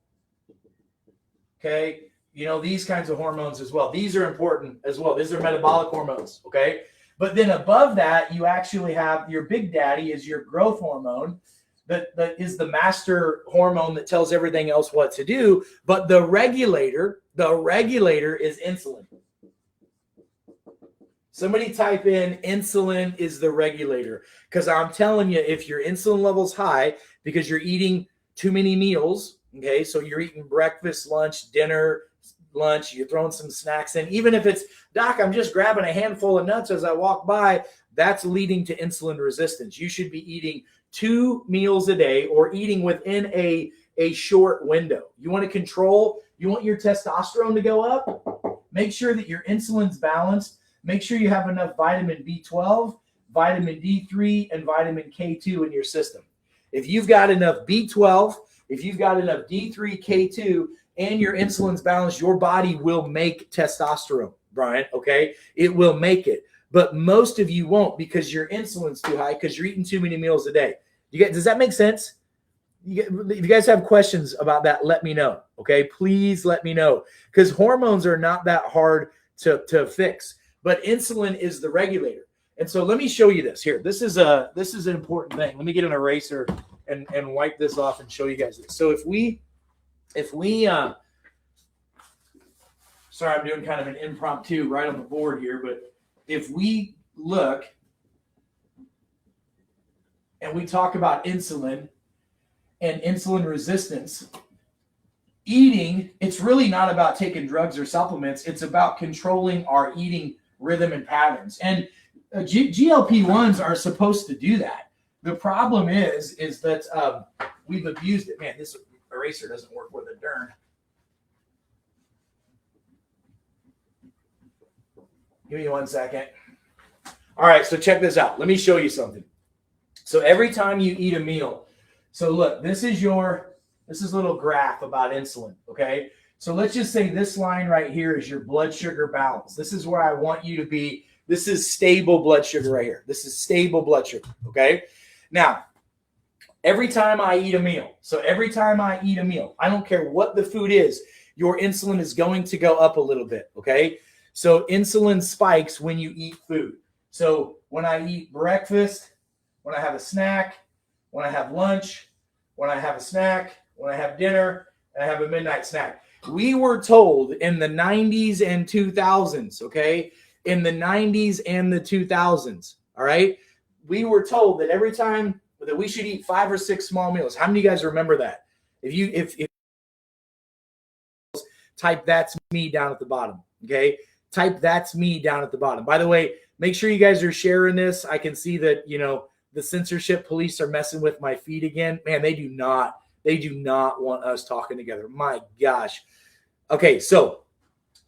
okay? You know, these kinds of hormones as well. These are important as well. These are metabolic hormones, okay? But then above that, you actually have your big daddy is your growth hormone that is the master hormone that tells everything else what to do. But the regulator is insulin. Somebody type in insulin is the regulator. Because I'm telling you, if your insulin level's high because you're eating too many meals, okay, so you're eating breakfast, lunch, dinner, lunch, you're throwing some snacks in, even if it's, doc, I'm just grabbing a handful of nuts as I walk by, that's leading to insulin resistance. You should be eating 2 meals a day or eating within a short window. You want to control, you want your testosterone to go up, make sure that your insulin's balanced, make sure you have enough vitamin B12, vitamin D3, and vitamin K2 in your system. If you've got enough B12, if you've got enough D3, K2, and your insulin's balanced, your body will make testosterone, Brian, okay? It will make it. But most of you won't because your insulin's too high because you're eating too many meals a day. Does that make sense? If you guys have questions about that, let me know, okay? Please let me know because hormones are not that hard to fix, but insulin is the regulator. And so let me show you this here. This is an important thing. Let me get an eraser and wipe this off and show you guys this. So if we sorry, I'm doing kind of an impromptu right on the board here, but if we look and we talk about insulin and insulin resistance, eating, it's really not about taking drugs or supplements. It's about controlling our eating rhythm and patterns. And GLP-1s are supposed to do that. The problem is that we've abused it. Man, this eraser doesn't work worth a darn. Give me 1 second. All right, so check this out. Let me show you something. So every time you eat a meal, so look, this is a little graph about insulin, okay? So let's just say this line right here is your blood sugar balance. This is where I want you to be. This is stable blood sugar right here. This is stable blood sugar, okay? Now, every time I eat a meal, I don't care what the food is, your insulin is going to go up a little bit, okay? So insulin spikes when you eat food. So when I eat breakfast, when I have a snack, when I have lunch, when I have a snack, when I have dinner, and I have a midnight snack. We were told in the 90s and 2000s, okay? In the 90s and the 2000s, all right? We were told that every time that we should eat 5 or 6 small meals. How many of you guys remember that? If type that's me down at the bottom, okay? Type that's me down at the bottom. By the way, make sure you guys are sharing this. I can see that, you know, the censorship police are messing with my feed again. Man, they do not want us talking together. My gosh. Okay, so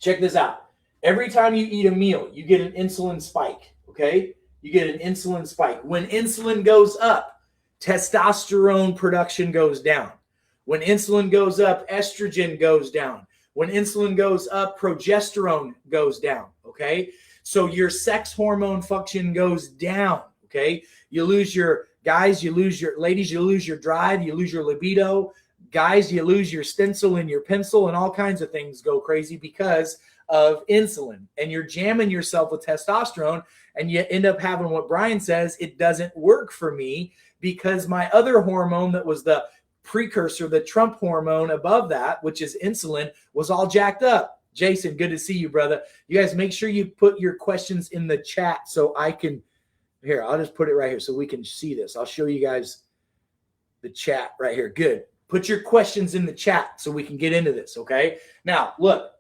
check this out. Every time you eat a meal, you get an insulin spike, okay? You get an insulin spike. When insulin goes up, testosterone production goes down. When insulin goes up, estrogen goes down. When insulin goes up, progesterone goes down, okay? So your sex hormone function goes down, okay? You lose your guys, you lose your ladies, you lose your drive, you lose your libido. Guys, you lose your stencil and your pencil and all kinds of things go crazy because of insulin. And you're jamming yourself with testosterone and you end up having what Brian says, it doesn't work for me because my other hormone that was the precursor, the Trump hormone above that, which is insulin, was all jacked up. Jason, good to see you, brother. You guys make sure you put your questions in the chat so I can, here, I'll just put it right here so we can see this. I'll show you guys the chat right here. Good. Put your questions in the chat so we can get into this, okay? Now, look.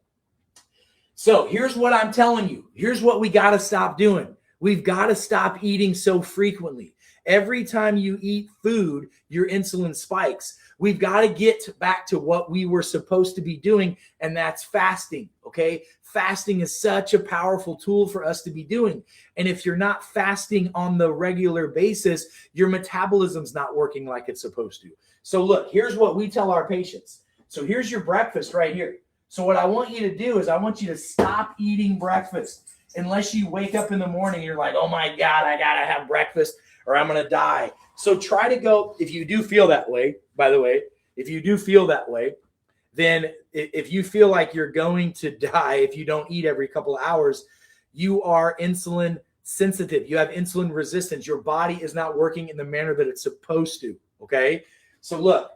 So here's what I'm telling you. Here's what we got to stop doing. We've got to stop eating so frequently. Every time you eat food, your insulin spikes. We've got to get back to what we were supposed to be doing, and that's fasting, okay? Fasting is such a powerful tool for us to be doing. And if you're not fasting on the regular basis, your metabolism's not working like it's supposed to. So look, here's what we tell our patients. So here's your breakfast right here. So what I want you to do is I want you to stop eating breakfast unless you wake up in the morning and you're like, oh my God, I got to have breakfast or I'm going to die. So try to go, if you do feel that way, by the way, if you do feel that way, then if you feel like you're going to die if you don't eat every couple of hours, you are insulin sensitive. You have insulin resistance. Your body is not working in the manner that it's supposed to. Okay. So look,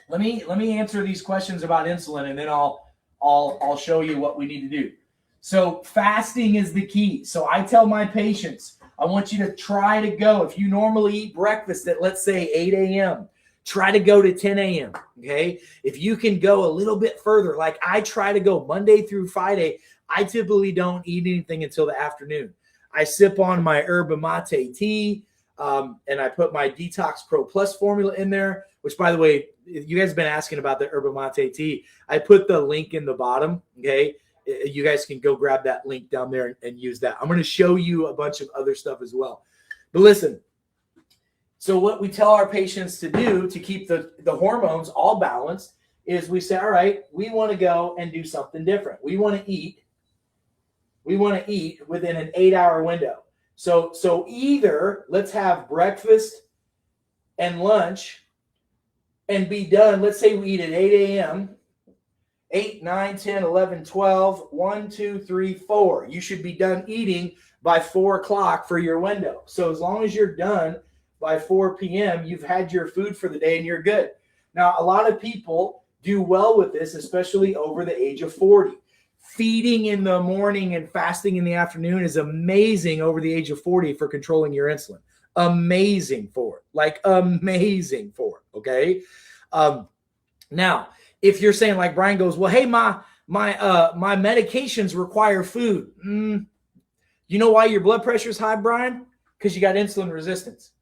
let me answer these questions about insulin, and then I'll show you what we need to do. So fasting is the key. So I tell my patients, I want you to try to go, if you normally eat breakfast at, let's say, 8 a.m., try to go to 10 a.m., okay? If you can go a little bit further, like I try to go Monday through Friday, I typically don't eat anything until the afternoon. I sip on my yerba mate tea, and I put my Detox Pro Plus formula in there, which, by the way, you guys have been asking about the yerba mate tea. I put the link in the bottom, okay? You guys can go grab that link down there and use that. I'm going to show you a bunch of other stuff as well. But listen, so what we tell our patients to do to keep the hormones all balanced is we say, all right, we want to go and do something different. We want to eat within an 8-hour window. So either let's have breakfast and lunch and be done. Let's say we eat at 8 a.m., 8, 9, 10, 11, 12, 1, 2, 3, 4. You should be done eating by 4 o'clock for your window. So as long as you're done by 4 p.m., you've had your food for the day and you're good. Now, a lot of people do well with this, especially over the age of 40. Feeding in the morning and fasting in the afternoon is amazing over the age of 40 for controlling your insulin. Amazing for it. Like amazing for it. Okay. Now, if you're saying, like Brian goes, well, hey, my medications require food. You know why your blood pressure is high, Brian? Because you got insulin resistance.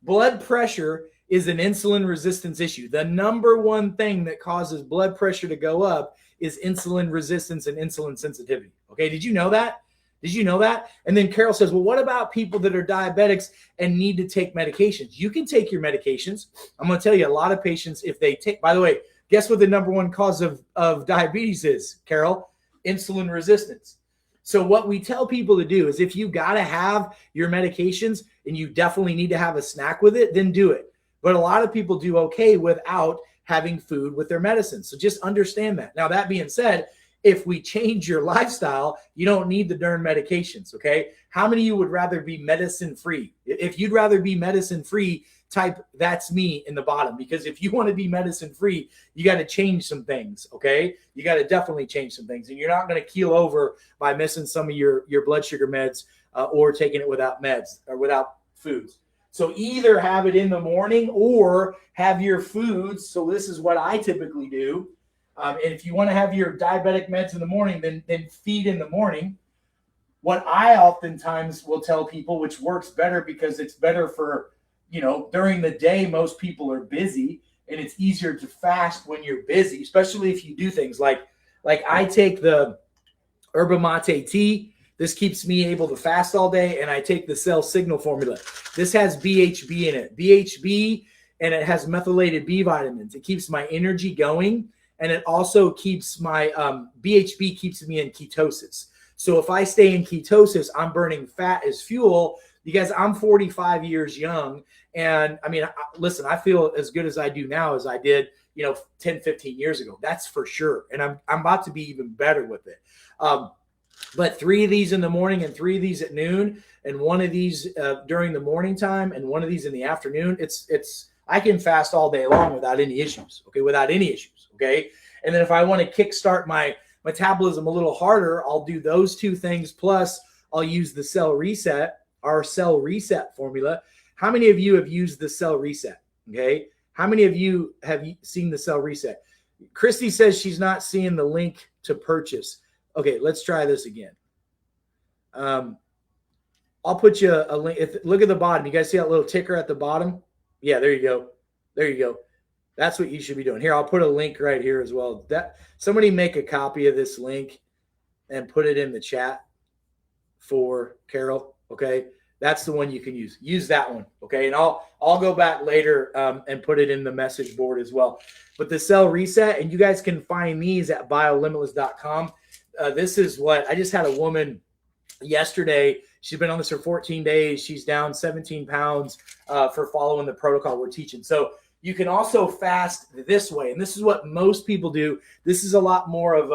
Blood pressure is an insulin resistance issue. The number one thing that causes blood pressure to go up is insulin resistance and insulin sensitivity. Okay, did you know that? Did you know that? And then Carol says, well, what about people that are diabetics and need to take medications? You can take your medications. I'm going to tell you, a lot of patients, if they take, by the way, guess what the number one cause of diabetes is, Carol? Insulin resistance. So what we tell people to do is, if you got to have your medications and you definitely need to have a snack with it, then do it. But a lot of people do okay without having food with their medicine. So just understand that. Now, that being said, if we change your lifestyle, you don't need the darn medications, okay? How many of you would rather be medicine-free? If you'd rather be medicine-free, type that's me in the bottom, because if you want to be medicine-free, you got to change some things, okay? You got to definitely change some things, and you're not going to keel over by missing some of your blood sugar meds or taking it without meds or without foods. So either have it in the morning or have your foods. So this is what I typically do. And if you want to have your diabetic meds in the morning, then feed in the morning. What I oftentimes will tell people, which works better because it's better for, during the day, most people are busy, and it's easier to fast when you're busy, especially if you do things like I take the yerba mate tea. This keeps me able to fast all day, and I take the Cell Signal formula. This has BHB in it. BHB, and it has methylated B vitamins. It keeps my energy going, and it also keeps my BHB keeps me in ketosis. So if I stay in ketosis, I'm burning fat as fuel, because I'm 45 years young. And I mean, listen, I feel as good as I do now as I did, 10, 15 years ago. That's for sure. And I'm about to be even better with it. But 3 of these in the morning and 3 of these at noon, and 1 of these during the morning time and 1 of these in the afternoon. I can fast all day long without any issues. Okay. Without any issues. Okay. And then if I want to kickstart my metabolism a little harder, I'll do those 2 things. Plus I'll use the Cell Reset, our Cell Reset formula. How many of you have used the Cell Reset? Okay. How many of you have seen the Cell Reset? Christy says she's not seeing the link to purchase. Okay, let's try this again. I'll put you a link. Look at the bottom. You guys see that little ticker at the bottom? Yeah, there you go. There you go. That's what you should be doing. Here, I'll put a link right here as well. Somebody make a copy of this link and put it in the chat for Carol. Okay, that's the one you can use. Use that one. Okay, and I'll go back later and put it in the message board as well. But the Cell Reset, and you guys can find these at biolimitless.com. This is what I just had a woman yesterday. She's been on this for 14 days. She's down 17 pounds for following the protocol we're teaching. So You can also fast this way. And this is what most people do. This is a lot more of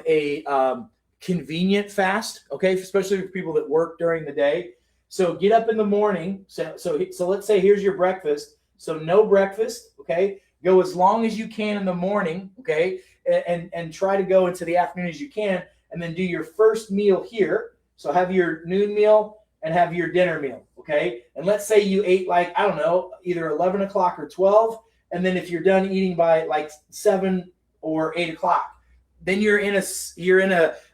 a convenient fast, okay? Especially for people that work during the day. So get up in the morning. So let's say here's your breakfast. So no breakfast, okay? Go as long as you can in the morning, okay? And try to go into the afternoon as you can. And then do your first meal here. So have your noon meal and have your dinner meal, okay? And let's say you ate like, I don't know, either 11 o'clock or 12. And then if you're done eating by like 7 or 8 o'clock, then you're in a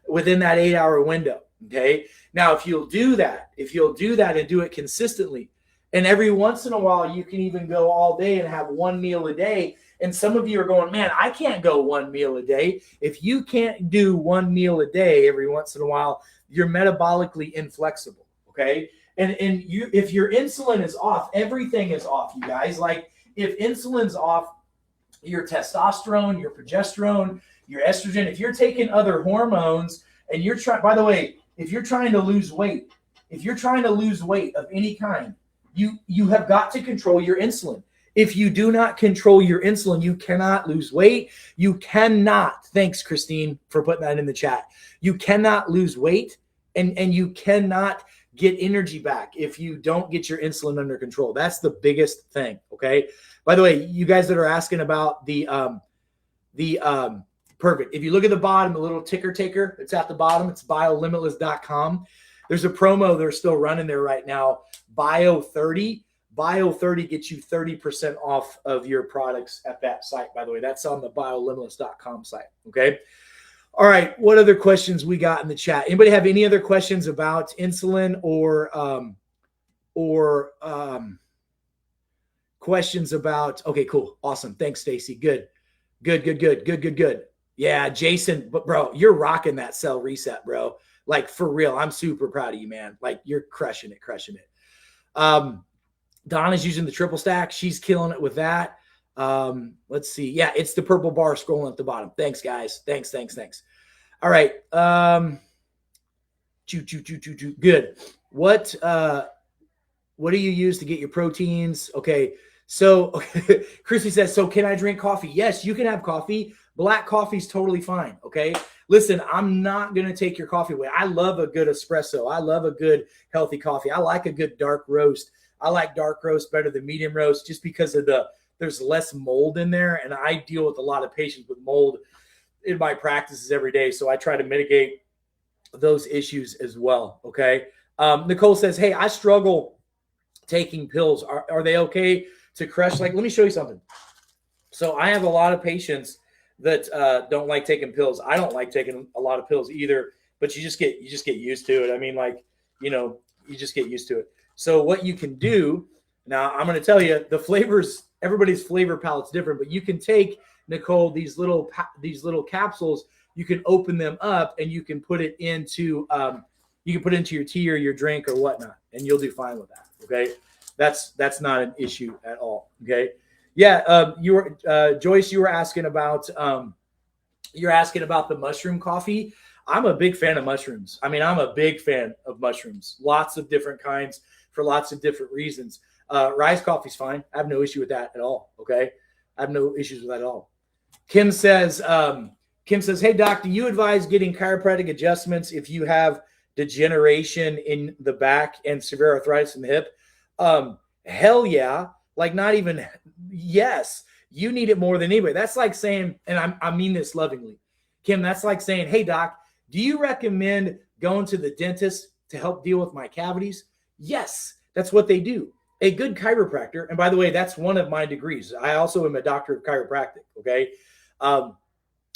within that 8-hour window, okay? Now, if you'll do that and do it consistently, and every once in a while, you can even go all day and have one meal a day. And some of you are going, man, I can't go one meal a day. If you can't do one meal a day every once in a while, you're metabolically inflexible, okay? And if your insulin is off, everything is off, you guys. Like if insulin's off, your testosterone, your progesterone, your estrogen, if you're taking other hormones and you're trying, by the way, if you're trying to lose weight of any kind, you have got to control your insulin. If you do not control your insulin, you cannot lose weight. You cannot, thanks Christine for putting that in the chat. You cannot lose weight and you cannot get energy back if you don't get your insulin under control. That's the biggest thing, okay? By the way, you guys that are asking about the perfect. If you look at the bottom, the little ticker taker, it's at the bottom. It's biolimitless.com. There's a promo they're still running there right now. Bio30. Bio30 gets you 30% off of your products at that site, by the way. That's on the biolimitless.com site, okay? All right, what other questions we got in the chat? Anybody have any other questions about insulin or questions about, okay, cool, awesome. Thanks, Stacy. Good. Yeah, Jason, but bro, you're rocking that cell reset, bro. Like for real, I'm super proud of you, man. Like you're crushing it. Donna's using the triple stack. She's killing it with that. Let's see. Yeah, it's the purple bar scrolling at the bottom. Thanks, guys. Thanks. All right. Good. What do you use to get your proteins? Okay. So Chrissy says, so can I drink coffee? Yes, you can have coffee. Black coffee is totally fine. Okay. Listen, I'm not going to take your coffee away. I love a good espresso. I love a good healthy coffee. I like a good dark roast. I like dark roast better than medium roast just because of there's less mold in there. And I deal with a lot of patients with mold in my practices every day. So I try to mitigate those issues as well. Okay. Nicole says, hey, I struggle taking pills. Are they okay to crush? Like, let me show you something. So I have a lot of patients that don't like taking pills. I don't like taking a lot of pills either, but you just get used to it. I mean, like, you just get used to it. So what you can do now, I'm going to tell you the flavors, everybody's flavor palette's different, but you can take, Nicole, these little capsules, you can open them up and you can put it into, your tea or your drink or whatnot, and you'll do fine with that. Okay. That's not an issue at all. Okay. Yeah. Joyce, you were asking about, the mushroom coffee. I'm a big fan of mushrooms. I mean, I'm a big fan of mushrooms, lots of different kinds for lots of different reasons. Rice coffee's fine. I have no issue with that at all. Okay. I have no issues with that at all. Kim says, hey doc, do you advise getting chiropractic adjustments if you have degeneration in the back and severe arthritis in the hip? Hell yeah. Like not even, yes, you need it more than anybody. That's like saying, and I mean this lovingly, Kim, that's like saying, hey doc, do you recommend going to the dentist to help deal with my cavities? Yes, that's what they do. A good chiropractor, and by the way, that's one of my degrees. I also am a doctor of chiropractic, okay?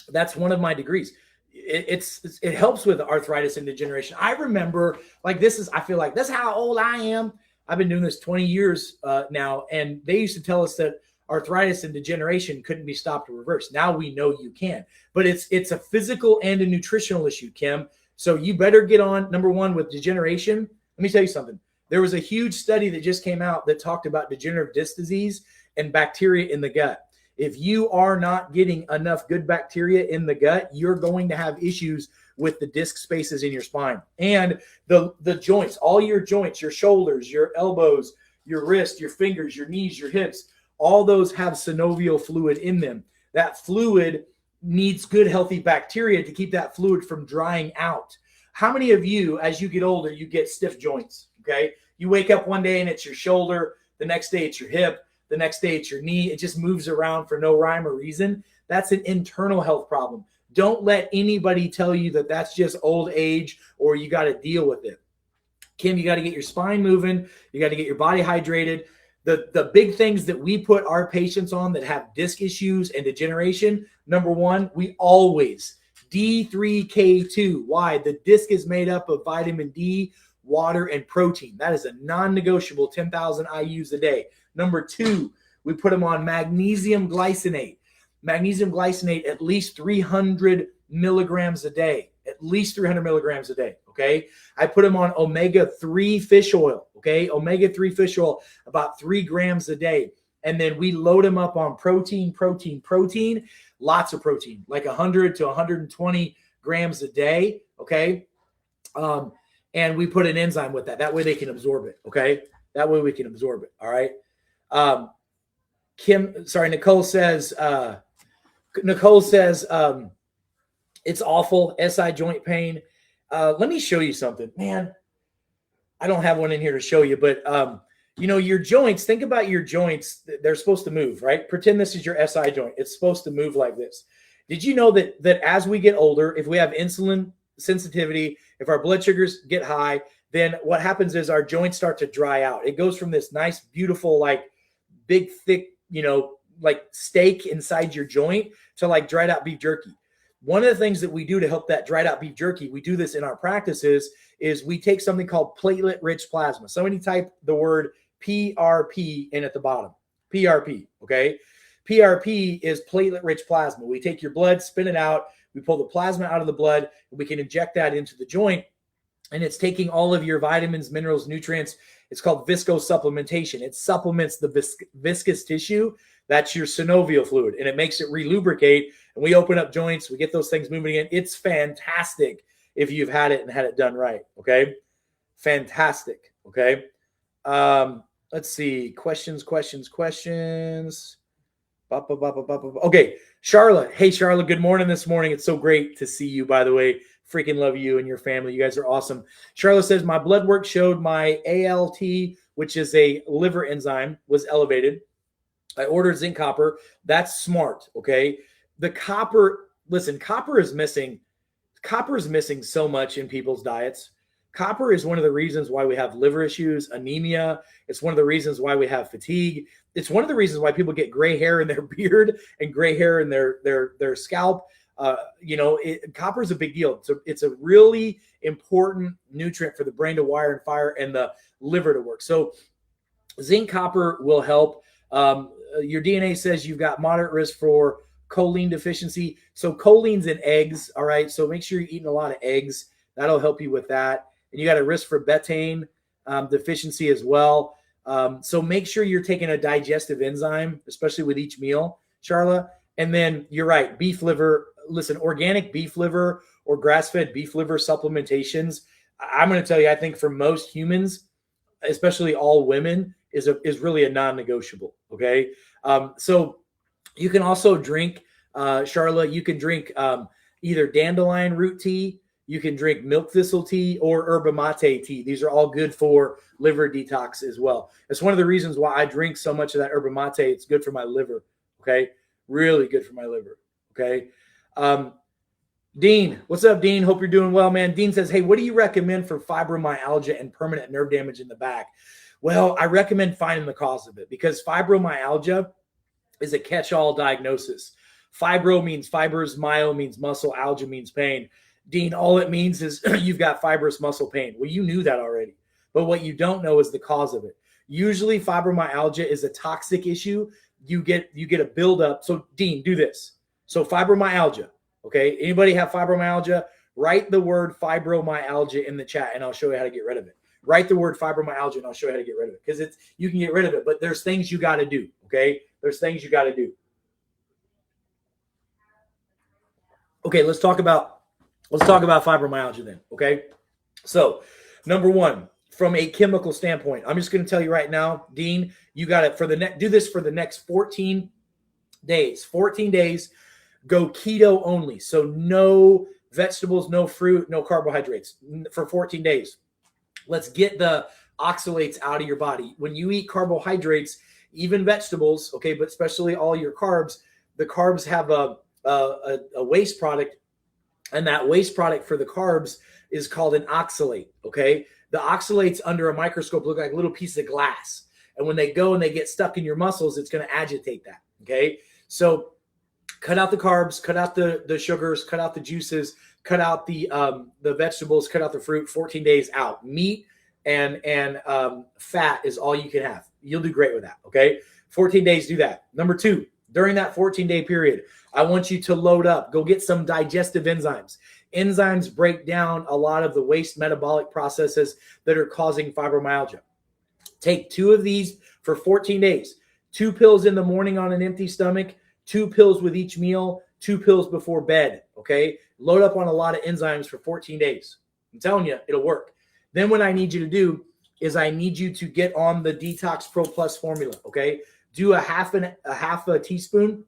That's one of my degrees. It helps with arthritis and degeneration. I remember, I feel like that's how old I am. I've been doing this 20 years now, and they used to tell us that arthritis and degeneration couldn't be stopped or reversed. Now we know you can, but it's a physical and a nutritional issue, Kim. So you better get on, number one, with degeneration. Let me tell you something. There was a huge study that just came out that talked about degenerative disc disease and bacteria in the gut. If you are not getting enough good bacteria in the gut, you're going to have issues with the disc spaces in your spine and the joints, all your joints, your shoulders, your elbows, your wrists, your fingers, your knees, your hips. all those have synovial fluid in them. That fluid needs good, healthy bacteria to keep that fluid from drying out. How many of you, as you get older, you get stiff joints, okay? You wake up one day and it's your shoulder, the next day it's your hip, the next day it's your knee. It just moves around for no rhyme or reason. That's an internal health problem. Don't let anybody tell you that that's just old age or you got to deal with it. Kim, you got to get your spine moving. You got to get your body hydrated. The big things that we put our patients on that have disc issues and degeneration, number one, we always D3K2. Why? The disc is made up of vitamin D, water, and protein. That is a non-negotiable 10,000 IUs a day. Number two, we put them on magnesium glycinate. Magnesium glycinate at least 300 milligrams a day. At least 300 milligrams a day, okay? I put them on omega-3 fish oil, okay? Omega-3 fish oil, about 3 grams a day. And then we load them up on protein, lots of protein, like 100 to 120 grams a day, okay? And we put an enzyme with that. That way they can absorb it, okay? That way we can absorb it, all right? Nicole says, it's awful, SI joint pain. Let me show you something. Man, I don't have one in here to show you, but your joints, think about your joints. They're supposed to move, right? Pretend this is your SI joint. It's supposed to move like this. Did you know that as we get older, if we have insulin sensitivity, if our blood sugars get high, then what happens is our joints start to dry out. It goes from this nice, beautiful, like big, thick, like steak inside your joint to like dried out beef jerky. One of the things that we do to help that dried out beef jerky, we do this in our practices, is we take something called platelet-rich plasma. Somebody type the word PRP in at the bottom. PRP, okay? PRP is platelet-rich plasma. We take your blood, spin it out, we pull the plasma out of the blood, and we can inject that into the joint, and it's taking all of your vitamins, minerals, nutrients. It's called viscosupplementation. It supplements the viscous tissue. That's your synovial fluid, and it makes it relubricate. And we open up joints. We get those things moving again. It's fantastic if you've had it and had it done right, okay? Fantastic, okay? Let's see. Questions. Okay, Charlotte. Hey, Charlotte, good morning this morning. It's so great to see you, by the way. Freaking love you and your family. You guys are awesome. Charlotte says, my blood work showed my ALT, which is a liver enzyme, was elevated. I ordered zinc copper. That's smart, okay? The copper, listen, copper is missing so much in people's diets. Copper is one of the reasons why we have liver issues, anemia. It's one of the reasons why we have fatigue. It's one of the reasons why people get gray hair in their beard and gray hair in their scalp. Copper is a big deal. It's a really important nutrient for the brain to wire and fire and the liver to work. So zinc copper will help. Your DNA says you've got moderate risk for choline deficiency. So choline's in eggs, all right? So make sure you're eating a lot of eggs. That'll help you with that. And you got a risk for betaine deficiency as well. So make sure you're taking a digestive enzyme, especially with each meal, Charla. And then you're right, beef liver. Listen, organic beef liver or grass-fed beef liver supplementations, I'm going to tell you, I think for most humans, especially all women, is really a non-negotiable, okay? So you can also drink, Charla, you can drink either dandelion root tea, you can drink milk thistle tea, or yerba mate tea. These are all good for liver detox as well. It's one of the reasons why I drink so much of that yerba mate. It's good for my liver, okay? Really good for my liver, okay? Dean, what's up, Dean? Hope you're doing well, man. Dean says, hey, what do you recommend for fibromyalgia and permanent nerve damage in the back? Well, I recommend finding the cause of it, because fibromyalgia is a catch-all diagnosis. Fibro means fibers, myo means muscle, algia means pain. Dean, all it means is you've got fibrous muscle pain. Well, you knew that already, but what you don't know is the cause of it. Usually fibromyalgia is a toxic issue. You get a buildup. So Dean, do this. So fibromyalgia, okay? Anybody have fibromyalgia? Write the word fibromyalgia in the chat and I'll show you how to get rid of it. Write the word fibromyalgia and I'll show you how to get rid of it, because you can get rid of it, but there's things you got to do, okay? There's things you got to do. Okay, let's talk about fibromyalgia then, okay? So, number one, from a chemical standpoint. I'm just going to tell you right now, Dean, you got to do this for the next 14 days. 14 days, go keto only. So no vegetables, no fruit, no carbohydrates for 14 days. Let's get the oxalates out of your body. When you eat carbohydrates, even vegetables, okay, but especially all your carbs, the carbs have a waste product, and that waste product for the carbs is called an oxalate, okay? The oxalates under a microscope look like little pieces of glass. And when they go and they get stuck in your muscles, it's going to agitate that, okay? So cut out the carbs, cut out the sugars, cut out the juices, cut out the vegetables, cut out the fruit, 14 days out. Meat and fat is all you can have. You'll do great with that, okay? 14 days, do that. Number 2, during that 14-day period, I want you to load up. Go get some digestive enzymes. Enzymes break down a lot of the waste metabolic processes that are causing fibromyalgia. Take 2 of these for 14 days. 2 pills in the morning on an empty stomach, 2 pills with each meal, 2 pills before bed, okay? Load up on a lot of enzymes for 14 days. I'm telling you, it'll work. Then what I need you to do is I need you to get on the Detox Pro Plus formula, okay? Do a half a teaspoon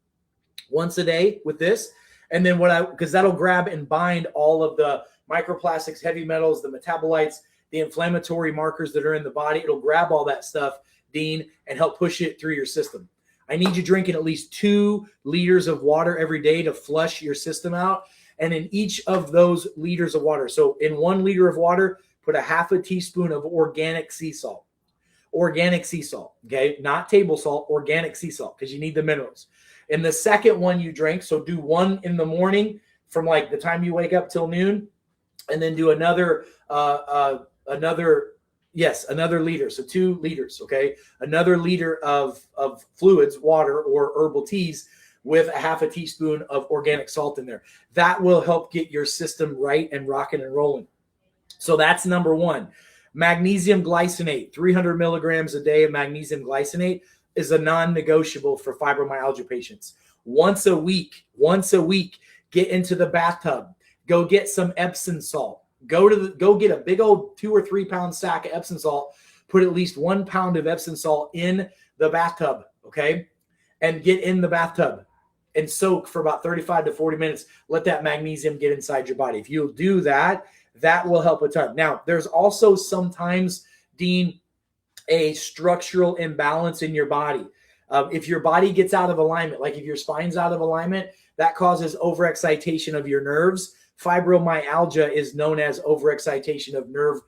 once a day with this. And then because that'll grab and bind all of the microplastics, heavy metals, the metabolites, the inflammatory markers that are in the body. It'll grab all that stuff, Dean, and help push it through your system. I need you drinking at least 2 liters of water every day to flush your system out. And in each of those liters of water, so in 1 liter of water, put a half a teaspoon of organic sea salt. Organic sea salt, okay? Not table salt, organic sea salt, because you need the minerals. In the second one you drink, so do 1 in the morning from like the time you wake up till noon, and then do another liter, so 2 liters, okay? Another liter of fluids, water or herbal teas with a half a teaspoon of organic salt in there. That will help get your system right and rocking and rolling. So that's number 1. Magnesium glycinate, 300 milligrams a day of magnesium glycinate is a non-negotiable for fibromyalgia patients. Once a week, get into the bathtub. Go get some Epsom salt. Go get a big old 2 or 3 pound sack of Epsom salt. Put at least 1 pound of Epsom salt in the bathtub, okay? And get in the bathtub and soak for about 35 to 40 minutes. Let that magnesium get inside your body. If you'll do that, that will help a ton. Now, there's also sometimes, Dean, a structural imbalance in your body. If your body gets out of alignment, like if your spine's out of alignment, that causes overexcitation of your nerves. Fibromyalgia is known as overexcitation of nerve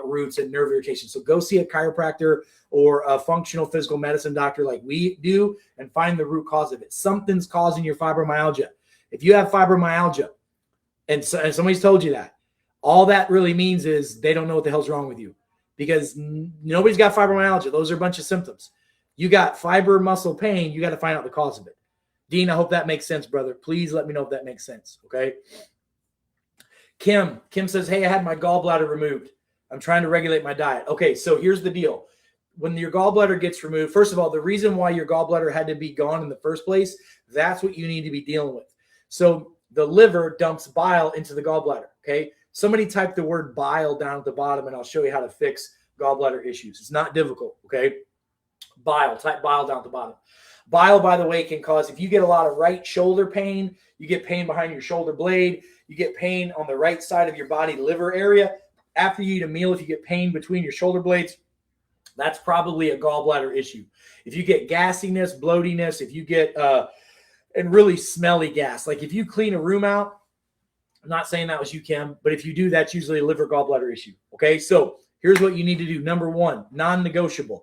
roots and nerve irritation. So go see a chiropractor or a functional physical medicine doctor like we do and find the root cause of it. Something's causing your fibromyalgia. If you have fibromyalgia and somebody's told you that, all that really means is they don't know what the hell's wrong with you, because nobody's got fibromyalgia. Those are a bunch of symptoms. You got fiber muscle pain. You got to find out the cause of it. Dean, I hope that makes sense, brother. Please let me know if that makes sense. Okay. Kim says, hey, I had my gallbladder removed. I'm trying to regulate my diet. Okay. So here's the deal. When your gallbladder gets removed, first of all, the reason why your gallbladder had to be gone in the first place, that's what you need to be dealing with. So the liver dumps bile into the gallbladder. Okay. Somebody type the word bile down at the bottom and I'll show you how to fix gallbladder issues. It's not difficult, okay? Bile, type bile down at the bottom. Bile, by the way, can cause, if you get a lot of right shoulder pain, you get pain behind your shoulder blade, you get pain on the right side of your body, liver area. After you eat a meal, if you get pain between your shoulder blades, that's probably a gallbladder issue. If you get gassiness, bloatiness, if you get, and really smelly gas, like if you clean a room out, I'm not saying that was you, Kim, but if you do, that's usually a liver gallbladder issue. Okay, so here's what you need to do. Number 1, non-negotiable.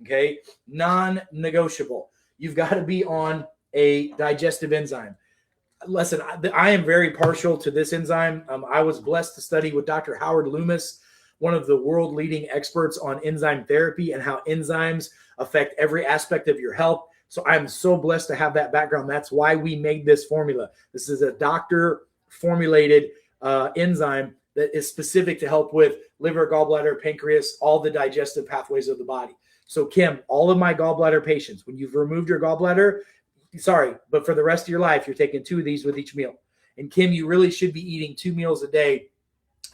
Okay, non-negotiable. You've got to be on a digestive enzyme. Listen, I am very partial to this enzyme. I was blessed to study with Dr. Howard Loomis, one of the world leading experts on enzyme therapy and how enzymes affect every aspect of your health. So I'm so blessed to have that background. That's why we made this formula. This is a doctor formulated enzyme that is specific to help with liver, gallbladder, pancreas, all the digestive pathways of the body. So Kim, all of my gallbladder patients, when you've removed your gallbladder, sorry, but for the rest of your life, you're taking 2 of these with each meal. And Kim, you really should be eating 2 meals a day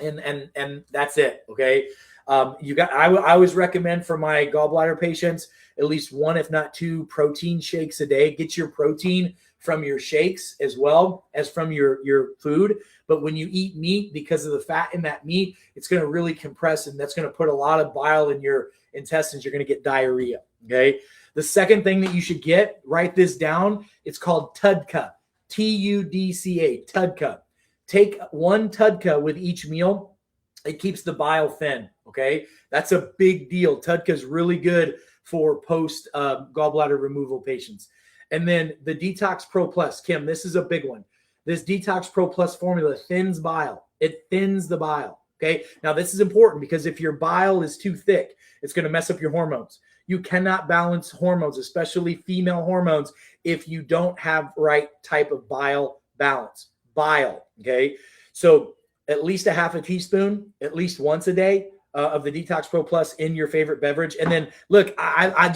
and that's it. Okay. I always recommend for my gallbladder patients, at least one, if not two protein shakes a day. Get your protein from your shakes as well as from your food. But when you eat meat, because of the fat in that meat, it's going to really compress, and that's going to put a lot of bile in your intestines. You're going to get diarrhea. Okay. The second thing that you should get, write this down. It's called TUDCA, TUDCA, TUDCA. Take 1 TUDCA with each meal. It keeps the bile thin. Okay. That's a big deal. TUDCA is really good for post gallbladder removal patients. And then the Detox Pro Plus, Kim, this is a big one. This Detox Pro Plus formula thins bile. It thins the bile. Okay. Now this is important because if your bile is too thick, it's going to mess up your hormones. You cannot balance hormones, especially female hormones, if you don't have right type of bile balance. Bile. Okay. So at least a half a teaspoon, at least once a day of the Detox Pro Plus in your favorite beverage. And then look, I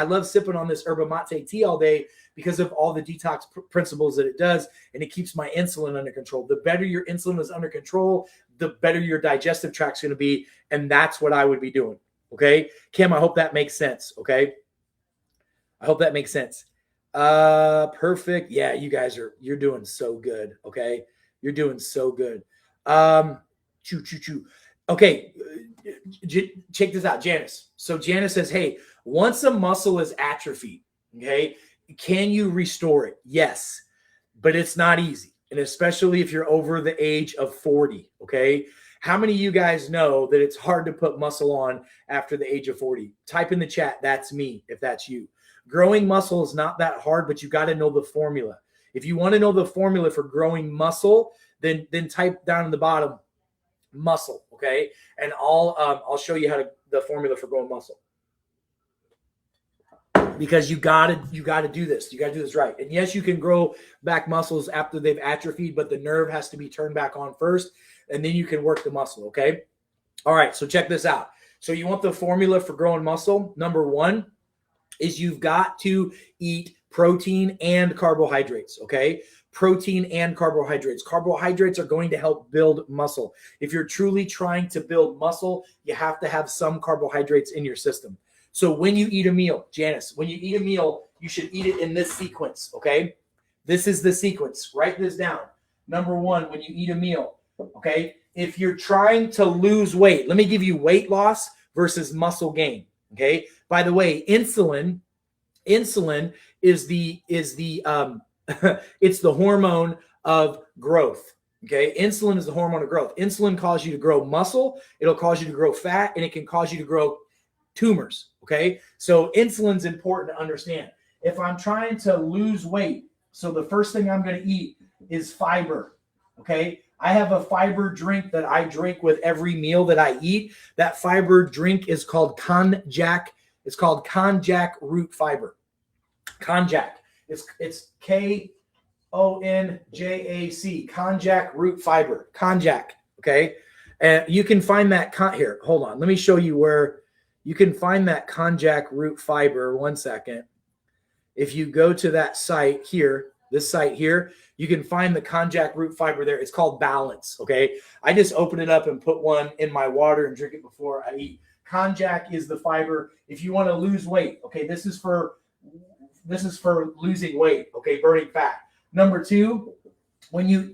love sipping on this yerba mate tea all day because of all the detox principles that it does. And it keeps my insulin under control. The better your insulin is under control, the better your digestive tract's going to be. And that's what I would be doing. Okay. Kim, I hope that makes sense. Okay. I hope that makes sense. Perfect. Yeah. You guys you're doing so good. Okay. You're doing so good. Okay. Check this out, Janice. So Janice says, hey, once a muscle is atrophied, okay, can you restore it? Yes, but it's not easy. And especially if you're over the age of 40, okay? How many of you guys know that it's hard to put muscle on after the age of 40? Type in the chat, that's me, if that's you. Growing muscle is not that hard, but you got to know the formula. If you want to know the formula for growing muscle, then type down in the bottom, muscle, okay? And I'll show you the formula for growing muscle. Because you gotta do this. You gotta do this right. And yes, you can grow back muscles after they've atrophied, but the nerve has to be turned back on first, and then you can work the muscle, okay? All right, so check this out. So you want the formula for growing muscle? Number 1 is you've got to eat protein and carbohydrates, okay? Protein and carbohydrates. Carbohydrates are going to help build muscle. If you're truly trying to build muscle, you have to have some carbohydrates in your system. So when you eat a meal, Janice, when you eat a meal, you should eat it in this sequence, okay? This is the sequence. Write this down. Number 1, when you eat a meal, okay? If you're trying to lose weight, let me give you weight loss versus muscle gain, okay? By the way, insulin is the it's the hormone of growth. Okay. Insulin is the hormone of growth. Insulin causes you to grow muscle. It'll cause you to grow fat, and it can cause you to grow tumors. Okay. So insulin's important to understand. If I'm trying to lose weight, so the first thing I'm going to eat is fiber. Okay. I have a fiber drink that I drink with every meal that I eat. That fiber drink is called konjac. It's called konjac root fiber. Konjac. It's Konjac, konjac root fiber. Konjac, okay? And you can find that here. Hold on. Let me show you where you can find that konjac root fiber. 1 second. If you go to that site here, this site here, you can find the konjac root fiber there. It's called Balance, okay? I just open it up and put one in my water and drink it before I eat. Konjac is the fiber. If you want to lose weight, okay, this is for losing weight, okay, burning fat. Number 2,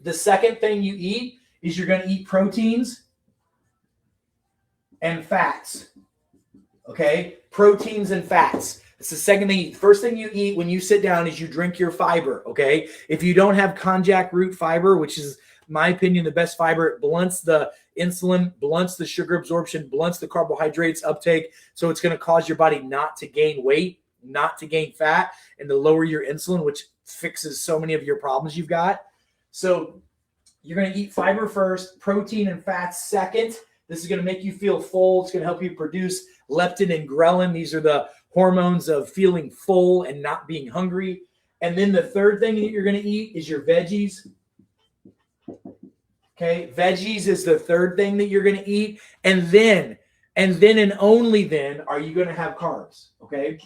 the second thing you eat is you're going to eat proteins and fats, okay? Proteins and fats. It's the second thing you eat. First thing you eat when you sit down is you drink your fiber, okay? If you don't have konjac root fiber, which is, in my opinion, the best fiber, it blunts the insulin, blunts the sugar absorption, blunts the carbohydrates uptake, so it's going to cause your body not to gain weight, not to gain fat, and to lower your insulin, which fixes so many of your problems you've got. So you're going to eat fiber first, protein and fats second. This is going to make you feel full. It's going to help you produce leptin and ghrelin. These are the hormones of feeling full and not being hungry. And then the third thing that you're going to eat is your veggies. Okay, veggies is the third thing that you're going to eat. And then and only then are you going to have carbs, okay?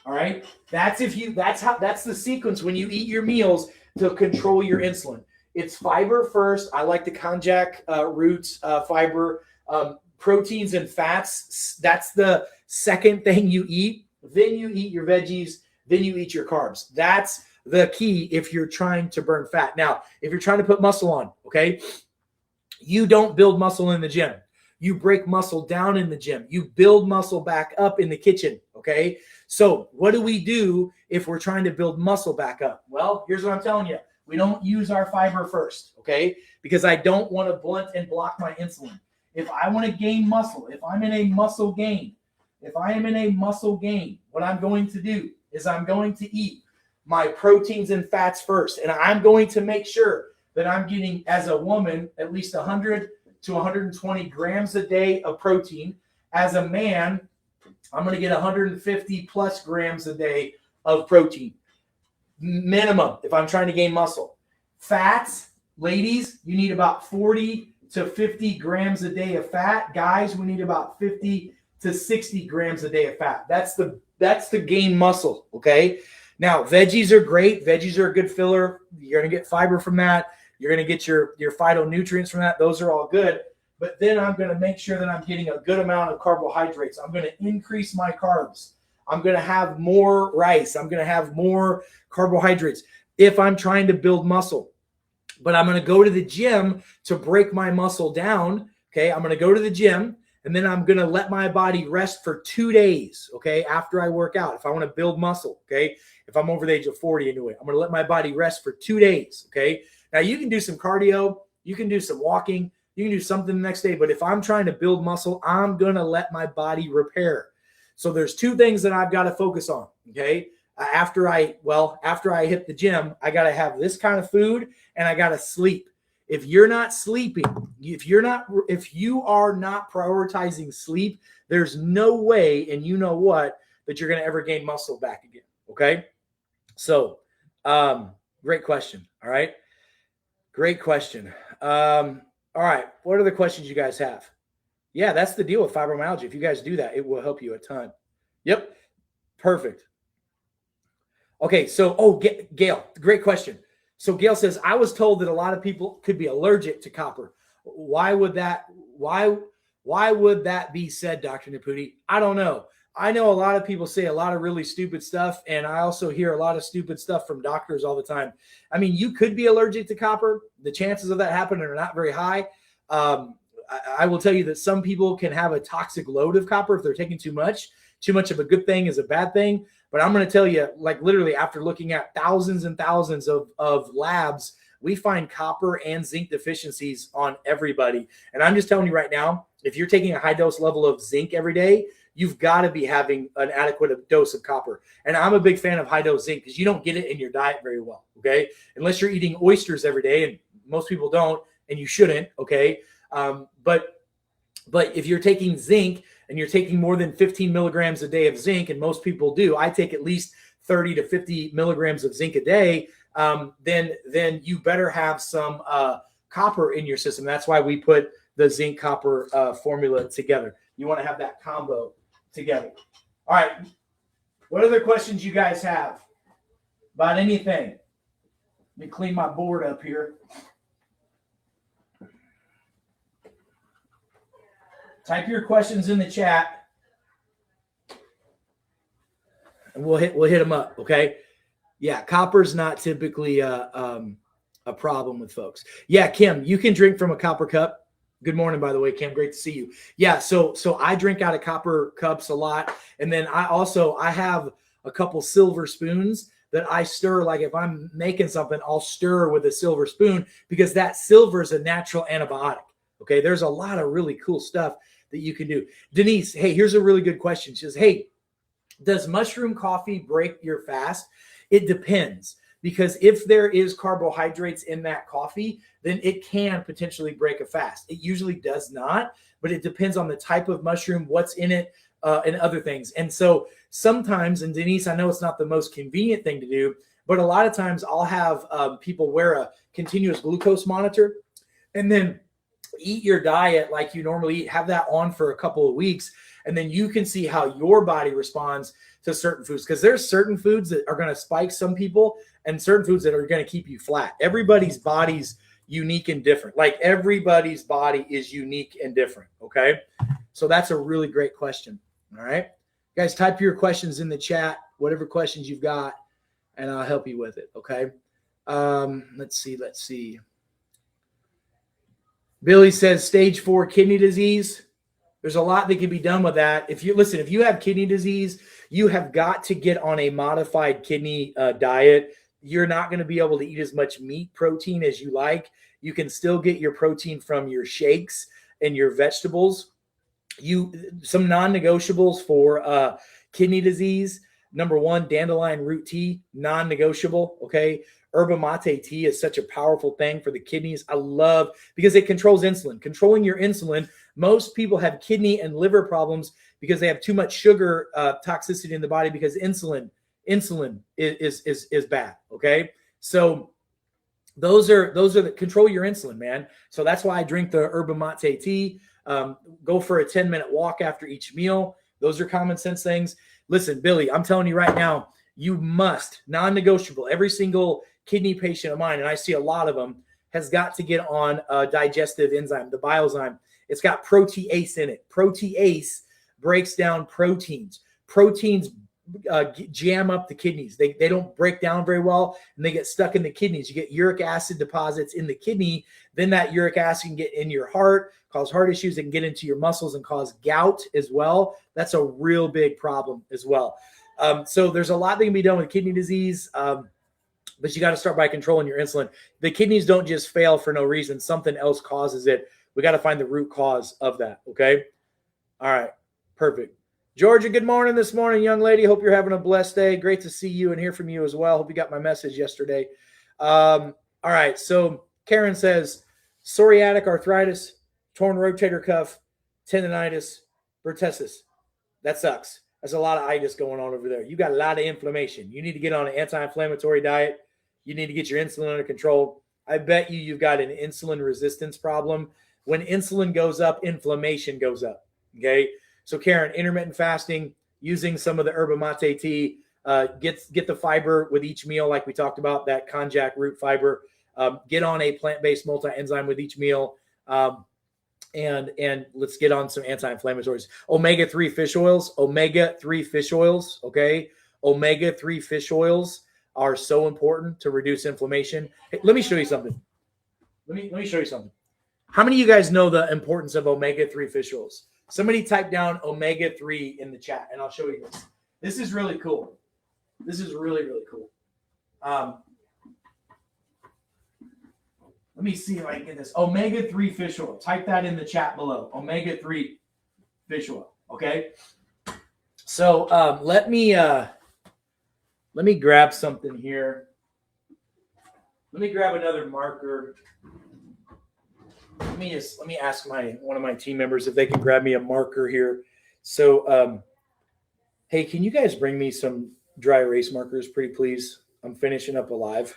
All right? That's the sequence when you eat your meals to control your insulin. It's fiber first. I like the konjac roots fiber. Proteins and fats, that's the second thing you eat. Then you eat your veggies. Then you eat your carbs. That's the key if you're trying to burn fat. Now, if you're trying to put muscle on, okay, you don't build muscle in the gym. You break muscle down in the gym. You build muscle back up in the kitchen, okay? So what do we do if we're trying to build muscle back up? Well, here's what I'm telling you. We don't use our fiber first, okay? Because I don't want to blunt and block my insulin. If I want to gain muscle, if I'm in a muscle gain, what I'm going to do is I'm going to eat my proteins and fats first. And I'm going to make sure that I'm getting, as a woman, at least 100 to 120 grams a day of protein. As a man, I'm going to get 150 plus grams a day of protein. Minimum, if I'm trying to gain muscle. Fats, ladies, you need about 40 to 50 grams a day of fat. Guys, we need about 50 to 60 grams a day of fat. That's the gain muscle, okay? Now, veggies are great. Veggies are a good filler. You're going to get fiber from that. You're going to get your phytonutrients from that. Those are all good. But then I'm going to make sure that I'm getting a good amount of carbohydrates. I'm going to increase my carbs. I'm going to have more rice. I'm going to have more carbohydrates if I'm trying to build muscle. But I'm going to go to the gym to break my muscle down. Okay, I'm going to go to the gym, and then I'm going to let my body rest for 2 days, okay, after I work out. If I want to build muscle, okay, if I'm over the age of 40 anyway, I'm going to let my body rest for 2 days, okay? Now, you can do some cardio. You can do some walking. You can do something the next day. But if I'm trying to build muscle, I'm going to let my body repair. So there's two things that I've got to focus on, okay? After I hit the gym, I got to have this kind of food, and I got to sleep. If you're not sleeping, if you are not prioritizing sleep, there's no way, and you know what, that you're going to ever gain muscle back again. Okay. So, great question. All right. Great question. All right. What other questions you guys have? Yeah, that's the deal with fibromyalgia. If you guys do that, it will help you a ton. Yep. Perfect. Okay. So, Gail, great question. So Gail says, I was told that a lot of people could be allergic to copper. Why would that be said, Dr. Nepute? I don't know. I know a lot of people say a lot of really stupid stuff, and I also hear a lot of stupid stuff from doctors all the time. I mean, you could be allergic to copper. The chances of that happening are not very high. I will tell you that some people can have a toxic load of copper if they're taking too much. Too much of a good thing is a bad thing. But I'm going to tell you, like literally after looking at thousands and thousands of labs, we find copper and zinc deficiencies on everybody. And I'm just telling you right now, if you're taking a high dose level of zinc every day, you've got to be having an adequate dose of copper. And I'm a big fan of high dose zinc because you don't get it in your diet very well, okay? Unless you're eating oysters every day, and most people don't, and you shouldn't, okay? But if you're taking zinc and you're taking more than 15 milligrams a day of zinc, and most people do, I take at least 30 to 50 milligrams of zinc a day, then you better have some copper in your system. That's why we put the zinc copper formula together. You want to have that combo together. All right. What other questions you guys have about anything? Let me clean my board up here. Type your questions in the chat, and we'll hit them up. Okay. Yeah, copper's not typically a problem with folks. Yeah, Kim, you can drink from a copper cup. Good morning, by the way, Kim. Great to see you. Yeah, so I drink out of copper cups a lot, and then I have a couple silver spoons that I stir. Like if I'm making something, I'll stir with a silver spoon because that silver is a natural antibiotic. Okay, there's a lot of really cool stuff that you can do. Denise, hey, here's a really good question. She says, hey, does mushroom coffee break your fast? It depends, because if there is carbohydrates in that coffee, then it can potentially break a fast. It usually does not, but it depends on the type of mushroom, what's in it, and other things. And so sometimes, and Denise, I know it's not the most convenient thing to do, but a lot of times I'll have people wear a continuous glucose monitor, and then eat your diet like you normally eat, have that on for a couple of weeks, and then you can see how your body responds to certain foods. Because there's certain foods that are going to spike some people and certain foods that are going to keep you flat. Everybody's body's unique and different. Like everybody's body is unique and different. Okay. So that's a really great question. All right. Guys, type your questions in the chat, whatever questions you've got, and I'll help you with it. Okay. Let's see. Billy says stage 4 kidney disease. There's a lot that can be done with that. If you have kidney disease, you have got to get on a modified kidney diet. You're not going to be able to eat as much meat protein as you like. You can still get your protein from your shakes and your vegetables. Some non-negotiables for kidney disease. Number 1, dandelion root tea, non-negotiable. Okay. Yerba mate tea is such a powerful thing for the kidneys. I love because it controls insulin. Controlling your insulin. Most people have kidney and liver problems because they have too much sugar toxicity in the body because insulin is bad. Okay. So those are the control your insulin, man. So that's why I drink the yerba mate tea. Go for a 10-minute walk after each meal. Those are common sense things. Listen, Billy, I'm telling you right now, you must, non-negotiable, every single kidney patient of mine, and I see a lot of them, has got to get on a digestive enzyme, the biozyme. It's got protease in it. Protease breaks down proteins. Proteins jam up the kidneys. They don't break down very well, and they get stuck in the kidneys. You get uric acid deposits in the kidney. Then that uric acid can get in your heart, cause heart issues. It can get into your muscles and cause gout as well. That's a real big problem as well. So there's a lot that can be done with kidney disease, but you got to start by controlling your insulin. The kidneys don't just fail for no reason. Something else causes it. We got to find the root cause of that. Okay. All right. Perfect. Georgia, good morning this morning, young lady. Hope you're having a blessed day. Great to see you and hear from you as well. Hope you got my message yesterday. All right. So Karen says psoriatic arthritis, torn rotator cuff, tendonitis, bursitis. That sucks. There's a lot of itis going on over there. You got a lot of inflammation. You need to get on an anti-inflammatory diet. You need to get your insulin under control. I bet you've got an insulin resistance problem. When insulin goes up, inflammation goes up. Okay. So Karen, intermittent fasting, using some of the yerba mate tea, get the fiber with each meal, like we talked about, that konjac root fiber. Get on a plant-based multi-enzyme with each meal. And let's get on some anti-inflammatories. Omega-3 fish oils. Okay. Omega-3 fish oils are so important to reduce inflammation. Hey, let me show you something. Let me show you something. How many of you guys know the importance of omega-3 fish oils? Somebody type down omega-3 in the chat, and I'll show you this. This is really cool. This is really, really cool. Let me see if I can get this. Omega-3 fish oil. Type that in the chat below. Omega-3 fish oil. Okay. So let me grab something here. Let me grab another marker. Let me ask one of my team members if they can grab me a marker here. So, hey, can you guys bring me some dry erase markers, pretty please? I'm finishing up a live.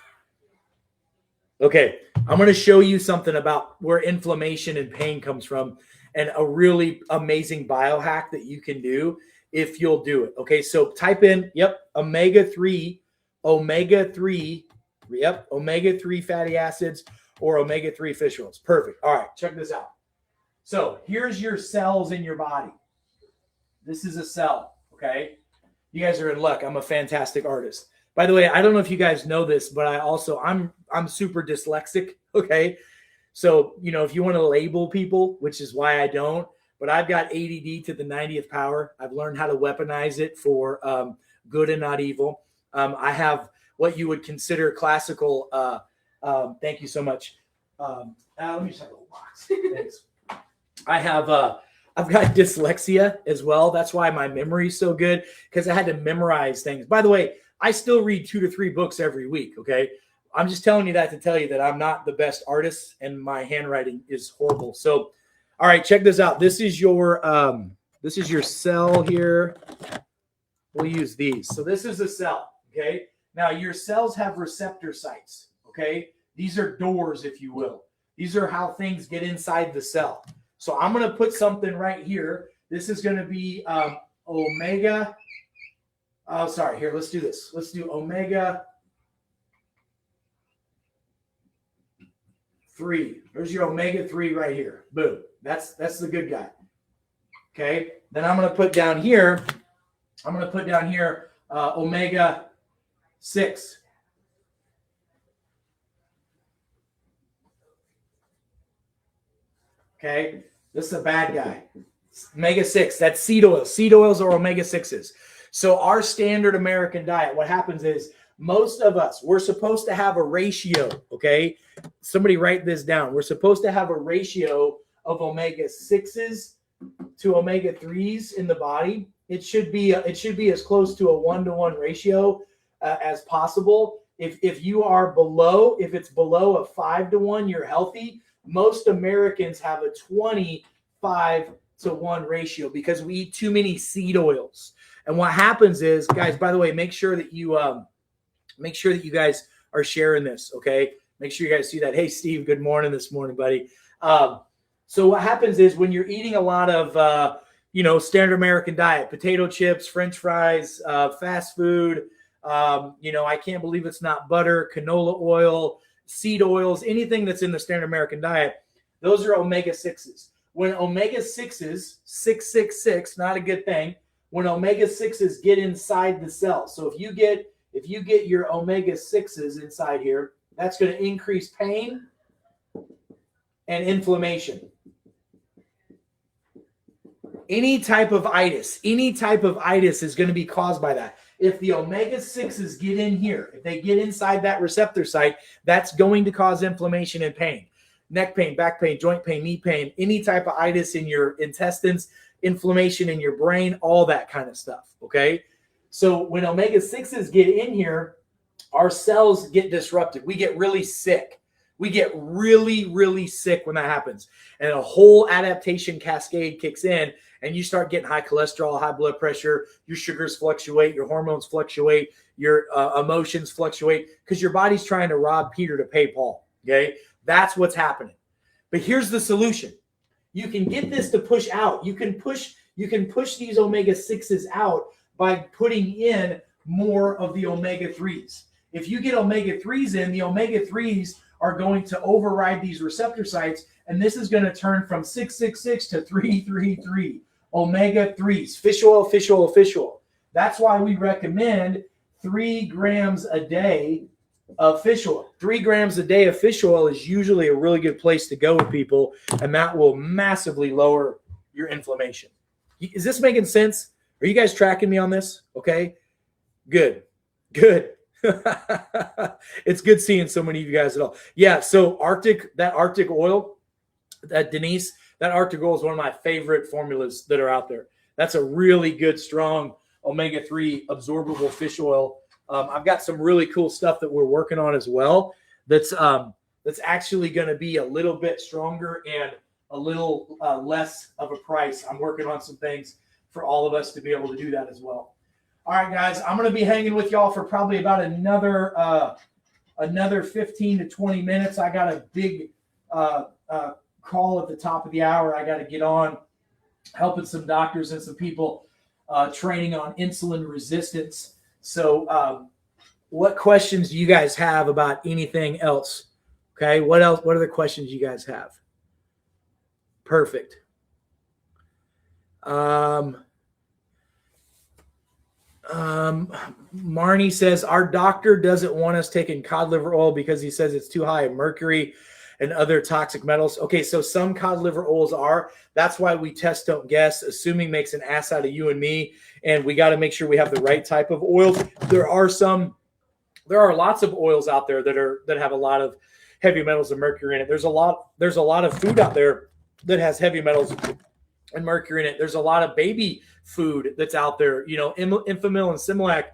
Okay, I'm going to show you something about where inflammation and pain comes from, and a really amazing biohack that you can do if you'll do it. Okay, so type in, omega-3, omega-3 fatty acids, or omega-3 fish oils. Perfect. All right, check this out. So here's your cells in your body. This is a cell, okay? You guys are in luck. I'm a fantastic artist. By the way, I don't know if you guys know this, but I'm super dyslexic, okay? So, if you want to label people, which is why I don't, but I've got ADD to the 90th power. I've learned how to weaponize it for good and not evil. I have what you would consider classical. Thank you so much. Let me just have a little box. Thanks. I've got dyslexia as well. That's why my memory is so good, because I had to memorize things. By the way, I still read 2 to 3 books every week. Okay. I'm just telling you that to tell you that I'm not the best artist and my handwriting is horrible. So, all right, check this out. This is your cell here. We'll use these. So this is a cell. Okay. Now your cells have receptor sites. Okay. These are doors, if you will. These are how things get inside the cell. So I'm going to put something right here. This is going to be omega. Oh, sorry. Here, let's do this. Let's do omega 3. There's your omega 3 right here. Boom. That's the good guy. Okay. Then I'm going to put down here. Omega 6. Okay. This is a bad guy. Omega 6. That's seed oils. Seed oils are omega 6s. So our standard American diet, what happens is most of us, we're supposed to have a ratio, okay? Somebody write this down. We're supposed to have a ratio of omega 6s to omega 3s in the body. It should be as close to a 1-to-1 ratio as possible. If it's below a 5-to-1, you're healthy. Most Americans have a 25-to-1 ratio because we eat too many seed oils. And what happens is, guys, by the way, make sure that you guys are sharing this, okay? Make sure you guys see that. Hey, Steve, good morning this morning, buddy. So what happens is when you're eating a lot of, standard American diet, potato chips, French fries, fast food, I can't believe it's not butter, canola oil, seed oils, anything that's in the standard American diet, those are omega 6s. When omega 6s, 666, not a good thing, when omega 6s get inside the cell. So if you get your omega 6s inside here, that's going to increase pain and inflammation. Any type of itis is going to be caused by that. If the omega 6s get in here, if they get inside that receptor site, that's going to cause inflammation and pain. Neck pain, back pain, joint pain, knee pain, any type of itis in your intestines, inflammation in your brain, all that kind of stuff, okay? So when omega 6s get in here, our cells get disrupted. We get really sick. We get really, really sick when that happens. And a whole adaptation cascade kicks in, and you start getting high cholesterol, high blood pressure, your sugars fluctuate, your hormones fluctuate, your emotions fluctuate, because your body's trying to rob Peter to pay Paul, okay? That's what's happening. But here's the solution. You can get this to push out. You can push these omega 6s out by putting in more of the omega 3s. If you get omega 3s in, the omega 3s are going to override these receptor sites, and this is going to turn from 666 to 333 omega 3s. Fish oil, fish oil, fish oil. That's why we recommend 3 grams a day of fish oil. 3 grams a day of fish oil is usually a really good place to go with people, and that will massively lower your inflammation. Is this making sense? Are you guys tracking me on this? Okay, good. It's good seeing so many of you guys at all. Yeah, so Arctic oil, Denise, that Arctic oil is one of my favorite formulas that are out there. That's a really good, strong omega-3 absorbable fish oil. I've got some really cool stuff that we're working on as well. That's actually going to be a little bit stronger and a little less of a price. I'm working on some things for all of us to be able to do that as well. All right, guys, I'm going to be hanging with y'all for probably about another 15 to 20 minutes. I got a big call at the top of the hour. I got to get on helping some doctors and some people training on insulin resistance. So what questions do you guys have about anything else? Okay, what else? What other questions you guys have? Perfect. Marnie says our doctor doesn't want us taking cod liver oil because he says it's too high in mercury and other toxic metals. Okay, so some cod liver oils are. That's why we test, don't guess. Assuming makes an ass out of you and me, and we got to make sure we have the right type of oils. There are lots of oils out there that have a lot of heavy metals and mercury in it. There's a lot of food out there that has heavy metals and mercury in it. There's a lot of baby food that's out there. You know, Enfamil and Similac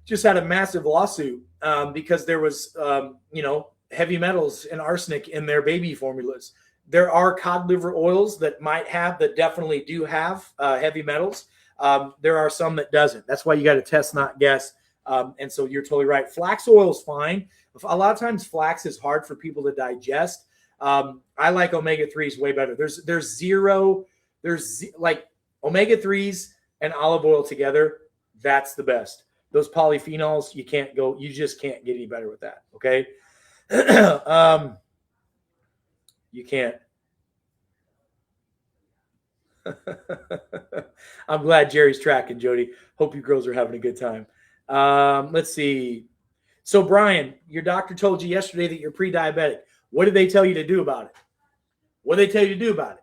just had a massive lawsuit because there was, heavy metals and arsenic in their baby formulas. There are cod liver oils that definitely do have heavy metals. There are some that doesn't. That's why you got to test, not guess. And so you're totally right. Flax oil is fine. A lot of times flax is hard for people to digest. I like omega-3s way better. There's like omega-3s and olive oil together. That's the best. Those polyphenols, you just can't get any better with that. Okay. You can't. I'm glad Jerry's tracking, Jody. Hope you girls are having a good time. Let's see. So Brian, your doctor told you yesterday that you're pre-diabetic. What did they tell you to do about it? What did they tell you to do about it?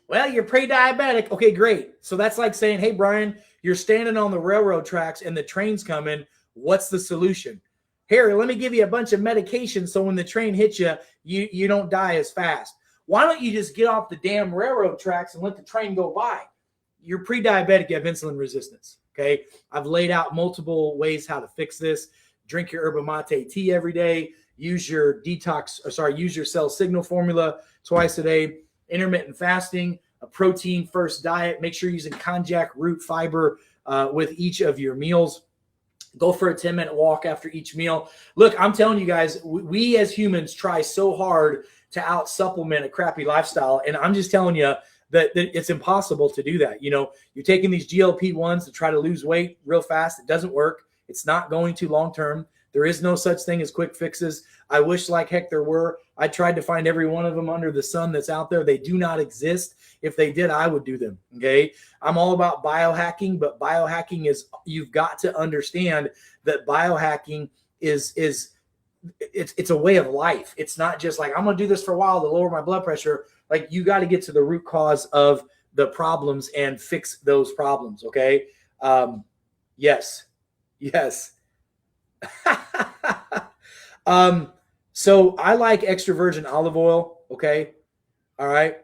Well, you're pre-diabetic. Okay, great. So that's like saying, hey, Brian, you're standing on the railroad tracks and the train's coming. What's the solution? Here, let me give you a bunch of medication so when the train hits you, you don't die as fast. Why don't you just get off the damn railroad tracks and let the train go by? You're pre-diabetic, you have insulin resistance, okay? I've laid out multiple ways how to fix this. Drink your yerba mate tea every day. Use your use your cell signal formula twice a day. Intermittent fasting, a protein-first diet. Make sure you're using konjac root fiber with each of your meals. Go for a 10-minute walk after each meal. Look, I'm telling you guys, we as humans try so hard to out-supplement a crappy lifestyle, and I'm just telling you that it's impossible to do that. You know, you're taking these GLP-1s to try to lose weight real fast. It doesn't work. It's not going to long-term. There is no such thing as quick fixes. I wish like heck there were. I tried to find every one of them under the sun that's out there. They do not exist. If they did, I would do them. Okay. I'm all about biohacking, but biohacking is, you've got to understand that biohacking it's a way of life. It's not just like, I'm going to do this for a while to lower my blood pressure. Like, you got to get to the root cause of the problems and fix those problems. Okay. Yes. So I like extra virgin olive oil. Okay. All right.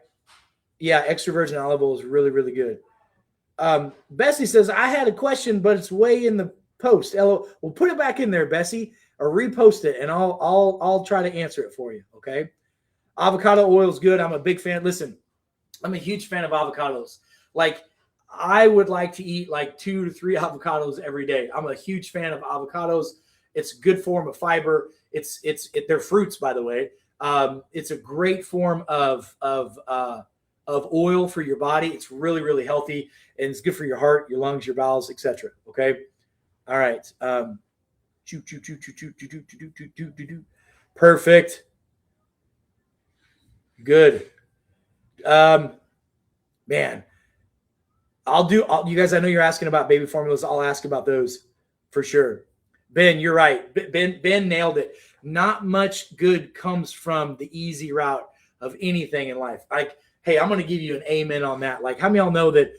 Yeah. Extra virgin olive oil is really, really good. Bessie says, I had a question, but it's way in the post. Well, put it back in there, Bessie, or repost it, and I'll try to answer it for you. Okay. Avocado oil is good. I'm a big fan. Listen, I'm a huge fan of avocados. Like, I would like to eat like 2 to 3 avocados every day. I'm a huge fan of avocados. It's a good form of fiber. They're fruits, by the way. It's a great form of oil for your body. It's really, really healthy, and it's good for your heart, your lungs, your bowels, etc. Okay. All right. Perfect. Good. Man, you guys, I know you're asking about baby formulas. I'll ask about those for sure. Ben, you're right. Ben nailed it. Not much good comes from the easy route of anything in life. Like, hey, I'm going to give you an amen on that. Like, how many of y'all know that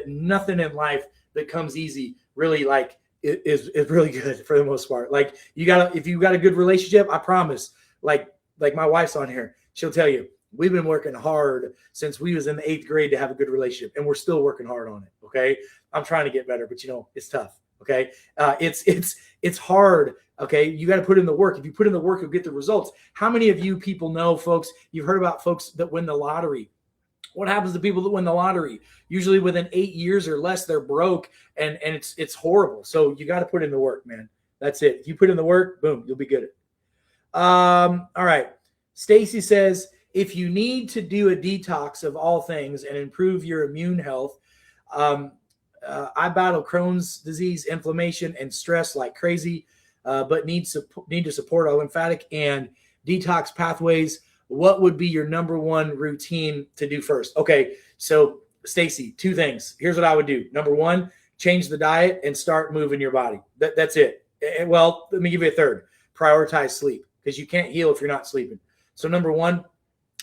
nothing in life that comes easy really like is really good for the most part. Like, if you got a good relationship, I promise, like my wife's on here, she'll tell you, we've been working hard since we was in the 8th grade to have a good relationship, and we're still working hard on it. Okay. I'm trying to get better, but it's tough. Okay. It's hard. Okay. You got to put in the work. If you put in the work, you'll get the results. How many of you people know, folks, you've heard about folks that win the lottery? What happens to people that win the lottery? Usually within 8 years or less, they're broke, and it's horrible. So you got to put in the work, man. That's it. If you put in the work, boom, you'll be good at it. All right. Stacy says, if you need to do a detox of all things and improve your immune health, I battle Crohn's disease, inflammation, and stress like crazy, but need to support our lymphatic and detox pathways. What would be your number one routine to do first? Okay, so Stacy, 2 things. Here's what I would do. Number 1, change the diet and start moving your body. That's it. Well, let me give you a third. Prioritize sleep, because you can't heal if you're not sleeping. So number 1,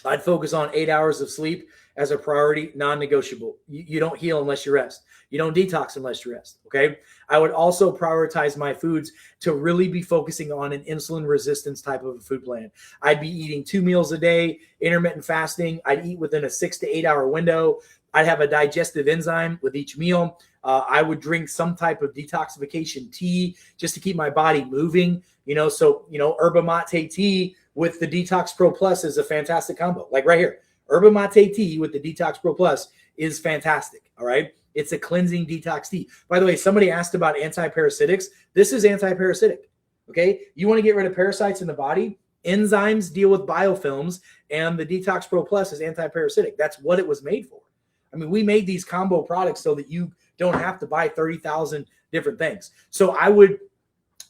I'd focus on 8 hours of sleep as a priority, non-negotiable. You don't heal unless you rest. You don't detox unless you rest. Okay. I would also prioritize my foods to really be focusing on an insulin resistance type of a food plan. I'd be eating 2 meals a day, intermittent fasting. I'd eat within a 6 to 8 hour window. I'd have a digestive enzyme with each meal. I would drink some type of detoxification tea just to keep my body moving. Yerba mate tea with the Detox Pro Plus is a fantastic combo. Like right here, yerba mate tea with the Detox Pro Plus is fantastic. All right. It's a cleansing detox tea. By the way, somebody asked about antiparasitics. This is antiparasitic. Okay. You want to get rid of parasites in the body? Enzymes deal with biofilms, and the Detox Pro Plus is anti-parasitic. That's what it was made for. I mean, we made these combo products so that you don't have to buy 30,000 different things. So I would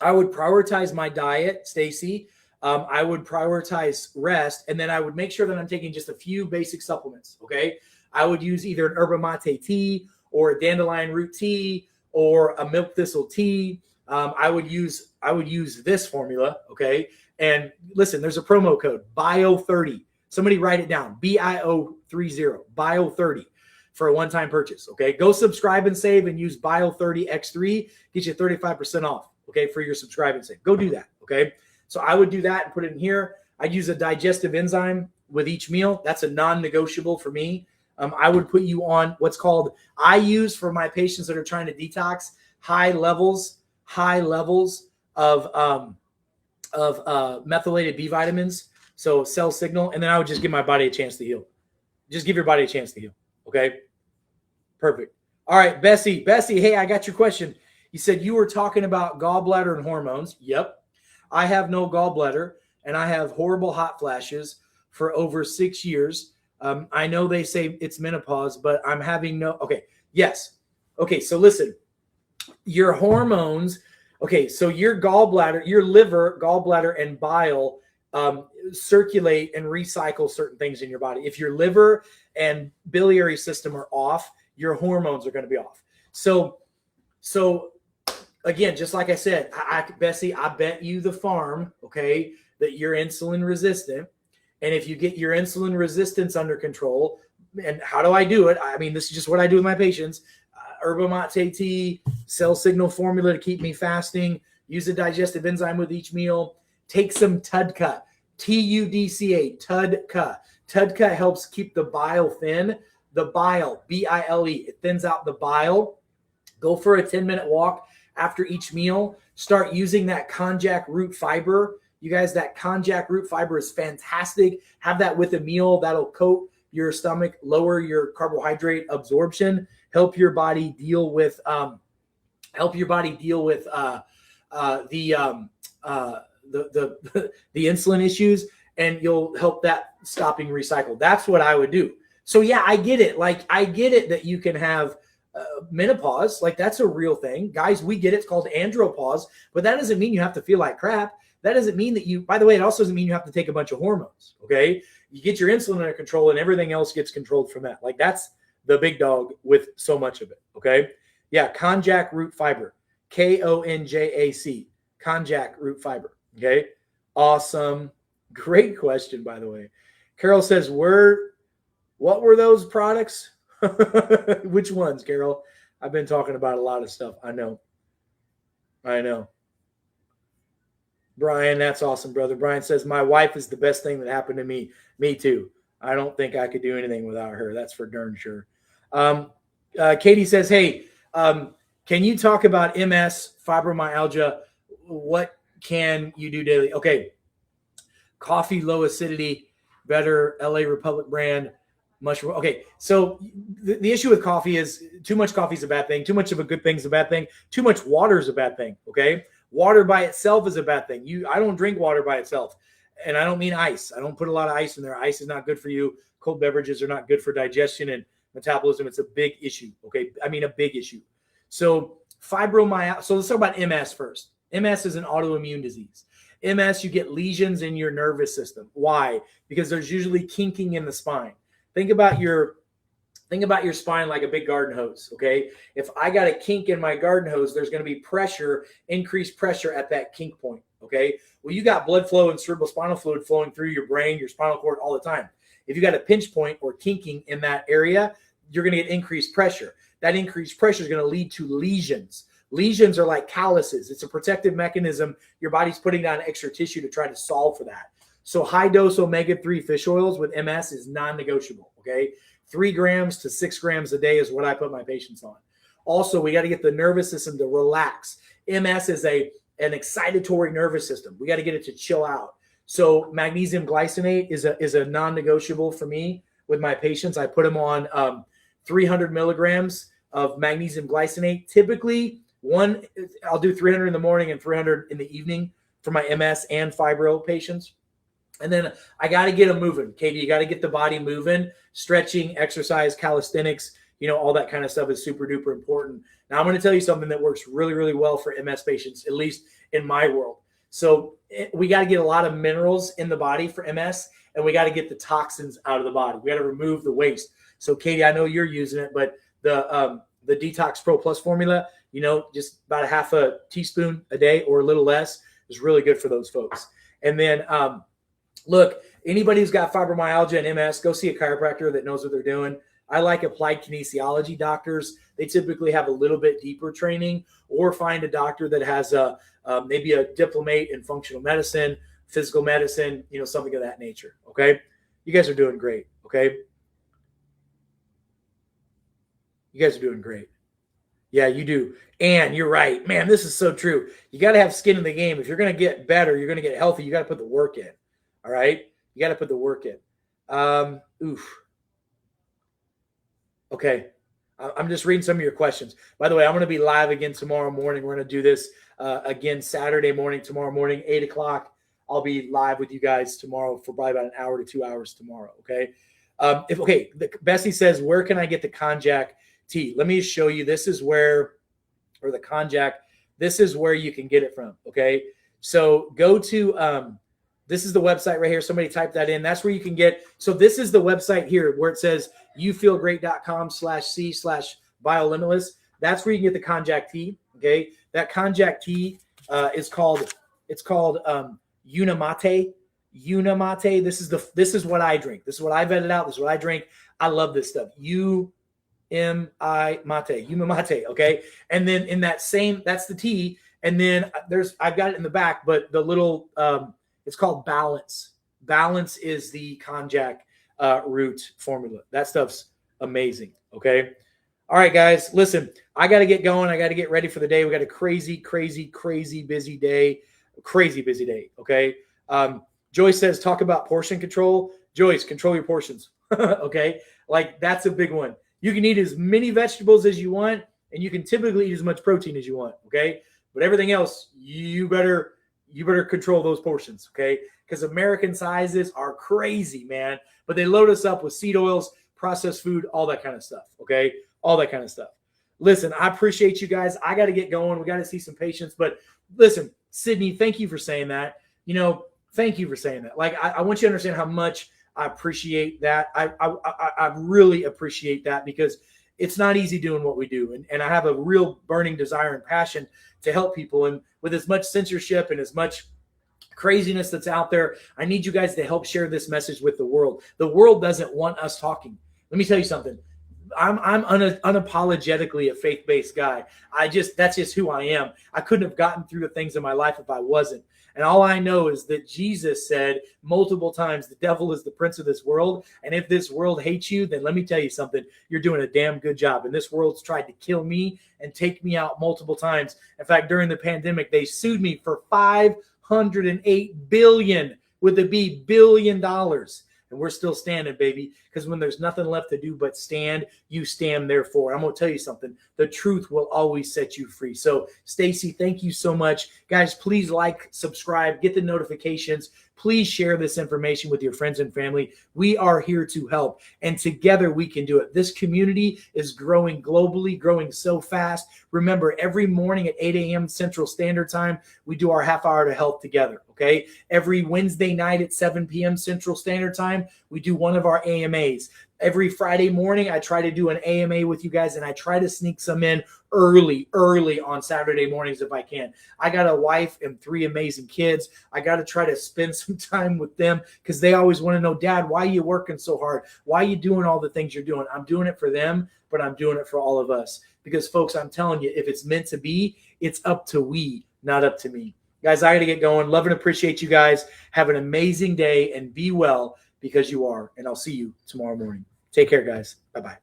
prioritize my diet, Stacy. I would prioritize rest, and then I would make sure that I'm taking just a few basic supplements. Okay. I would use either an yerba mate tea or a dandelion root tea or a milk thistle tea. I would use this formula. Okay. And listen, there's a promo code BIO30. Somebody write it down. BIO30, BIO30 for a one-time purchase. Okay. Go subscribe and save and use BIO30X3. Get you 35% off. Okay. For your subscribe and save. Go do that. Okay. So I would do that and put it in here. I'd use a digestive enzyme with each meal. That's a non-negotiable for me. I would put you on what's called, I use for my patients that are trying to detox, high levels of methylated B vitamins. So cell signal. And then I would just give my body a chance to heal. Just give your body a chance to heal. Okay. Perfect. All right. Bessie, hey, I got your question. You said you were talking about gallbladder and hormones. Yep. I have no gallbladder and I have horrible hot flashes for over 6 years. I know they say it's menopause, but I'm having okay. Yes. Okay. So listen, your hormones. Okay. So your gallbladder, your liver, gallbladder, and bile circulate and recycle certain things in your body. If your liver and biliary system are off, your hormones are going to be off. So again, just like I said, Bessie, I bet you the farm, okay, that you're insulin resistant. And if you get your insulin resistance under control, and how do I do it? I mean, this is just what I do with my patients. Yerba mate tea, cell signal formula to keep me fasting, use a digestive enzyme with each meal, take some TUDCA, TUDCA, TUDCA. TUDCA helps keep the bile thin. The bile, B-I-L-E, it thins out the bile. Go for a 10-minute walk after each meal. Start using that konjac root fiber. You guys, that konjac root fiber is fantastic. Have that with a meal. That'll coat your stomach, lower your carbohydrate absorption, help your body deal with the insulin issues, and you'll help that stopping recycle. That's what I would do. So yeah, I get it. Like, I get it that you can have menopause. Like, that's a real thing. Guys, we get it. It's called andropause, but that doesn't mean you have to feel like crap. That doesn't mean that by the way, it also doesn't mean you have to take a bunch of hormones. Okay. You get your insulin under control and everything else gets controlled from that. Like, that's the big dog with so much of it. Okay. Yeah. Konjac root fiber, Konjac, konjac root fiber. Okay. Awesome. Great question, by the way. Carol says, what were those products? Which ones, Carol? I've been talking about a lot of stuff. I know. Brian, that's awesome, brother. Brian says, my wife is the best thing that happened to me. Me too. I don't think I could do anything without her. That's for darn sure. Katie says, hey, can you talk about MS, fibromyalgia? What can you do daily? Okay. Coffee, low acidity, better LA Republic brand, mushroom. Okay. So the issue with coffee is too much coffee is a bad thing. Too much of a good thing is a bad thing. Too much water is a bad thing. Okay. Water by itself is a bad thing. I don't drink water by itself. And I don't mean ice. I don't put a lot of ice in there. Ice is not good for you. Cold beverages are not good for digestion and metabolism. It's a big issue. Okay. I mean, a big issue. So fibromyalgia. So let's talk about MS first. MS is an autoimmune disease. MS, you get lesions in your nervous system. Why? Because there's usually kinking in the spine. Think about your spine like a big garden hose, okay? If I got a kink in my garden hose, there's going to be pressure, increased pressure at that kink point, okay? Well, you got blood flow and cerebral spinal fluid flowing through your brain, your spinal cord all the time. If you got a pinch point or kinking in that area, you're going to get increased pressure. That increased pressure is going to lead to lesions. Lesions are like calluses. It's a protective mechanism. Your body's putting down extra tissue to try to solve for that. So high dose omega-3 fish oils with MS is non-negotiable, okay? 3 grams to 6 grams a day is what I put my patients on. Also, we got to get the nervous system to relax. MS is an excitatory nervous system. We got to get it to chill out. So magnesium glycinate is a non-negotiable for me with my patients. I put them on 300 milligrams of magnesium glycinate. Typically, I'll do 300 in the morning and 300 in the evening for my MS and fibro patients. And then I got to get them moving. Katie, you got to get the body moving, stretching, exercise, calisthenics, all that kind of stuff is super duper important. Now I'm going to tell you something that works really, really well for MS patients, at least in my world. So we got to get a lot of minerals in the body for MS, and we got to get the toxins out of the body. We got to remove the waste. So Katie, I know you're using it, but the Detox Pro Plus formula, just about a half a teaspoon a day or a little less is really good for those folks. And then, look, anybody who's got fibromyalgia and MS, go see a chiropractor that knows what they're doing. I like applied kinesiology doctors. They typically have a little bit deeper training, or find a doctor that has maybe a diplomate in functional medicine, physical medicine, something of that nature. Okay. You guys are doing great. Okay. You guys are doing great. Yeah, you do. And you're right, man, this is so true. You got to have skin in the game. If you're going to get better, you're going to get healthy, you got to put the work in. All right. You got to put the work in. Okay. I'm just reading some of your questions. By the way, I'm going to be live again tomorrow morning. We're going to do this again Saturday morning, tomorrow morning, 8 o'clock. I'll be live with you guys tomorrow for probably about an hour to 2 hours tomorrow. Okay. Bessie says, where can I get the konjac tea? Let me show you. This is where, or the konjac, this is where you can get it from. Okay. So go to, this is the website right here. Somebody type that in. That's where you can get. So this is the website here where it says youfeelgreat.com/c/biolimitless. That's where you can get the konjac tea. Okay. That konjac tea is called, Unamate. Unamate. This is what I drink. This is what I vetted out. This is what I drink. I love this stuff. Umamate. Okay. And then in that same, that's the tea. And then I've got it in the back, but the little, it's called Balance. Balance is the konjac root formula. That stuff's amazing. Okay. All right, guys, listen, I got to get going. I got to get ready for the day. We got a crazy, crazy, crazy busy day. Crazy busy day. Okay. Joyce says, talk about portion control. Joyce, control your portions. Okay. Like, that's a big one. You can eat as many vegetables as you want, and you can typically eat as much protein as you want. Okay. But everything else, you better control those portions. Okay. Because American sizes are crazy, man. But they load us up with seed oils, processed food, all that kind of stuff. Okay. All that kind of stuff. Listen, I appreciate you guys. I got to get going. We got to see some patients. But listen, Sydney, thank you for saying that. Thank you for saying that. Like, I want you to understand how much I appreciate that. I really appreciate that, because it's not easy doing what we do. And I have a real burning desire and passion to help people. And with as much censorship and as much craziness that's out there, I need you guys to help share this message with the world. The world doesn't want us talking. Let me tell you something. I'm unapologetically a faith-based guy. That's just who I am. I couldn't have gotten through the things in my life if I wasn't. And all I know is that Jesus said multiple times, the devil is the prince of this world. And if this world hates you, then let me tell you something, you're doing a damn good job. And this world's tried to kill me and take me out multiple times. In fact, during the pandemic, they sued me for $508 billion with a B, $billion. And we're still standing, baby, because when there's nothing left to do but stand, you stand therefore. I'm going to tell you something. The truth will always set you free. So, Stacy, thank you so much. Guys, please like, subscribe, get the notifications. Please share this information with your friends and family. We are here to help, and together we can do it. This community is growing globally, growing so fast. Remember, every morning at 8 a.m. Central Standard Time, we do our half hour to health together, okay? Every Wednesday night at 7 p.m. Central Standard Time, we do one of our AMAs. Every Friday morning, I try to do an AMA with you guys, and I try to sneak some in early on Saturday mornings if I can. I got a wife and 3 amazing kids. I got to try to spend some time with them, because they always want to know, Dad, why are you working so hard? Why are you doing all the things you're doing? I'm doing it for them, but I'm doing it for all of us. Because, folks, I'm telling you, if it's meant to be, it's up to we, not up to me. Guys, I got to get going. Love and appreciate you guys. Have an amazing day, and be well, because you are. And I'll see you tomorrow morning. Take care, guys. Bye-bye.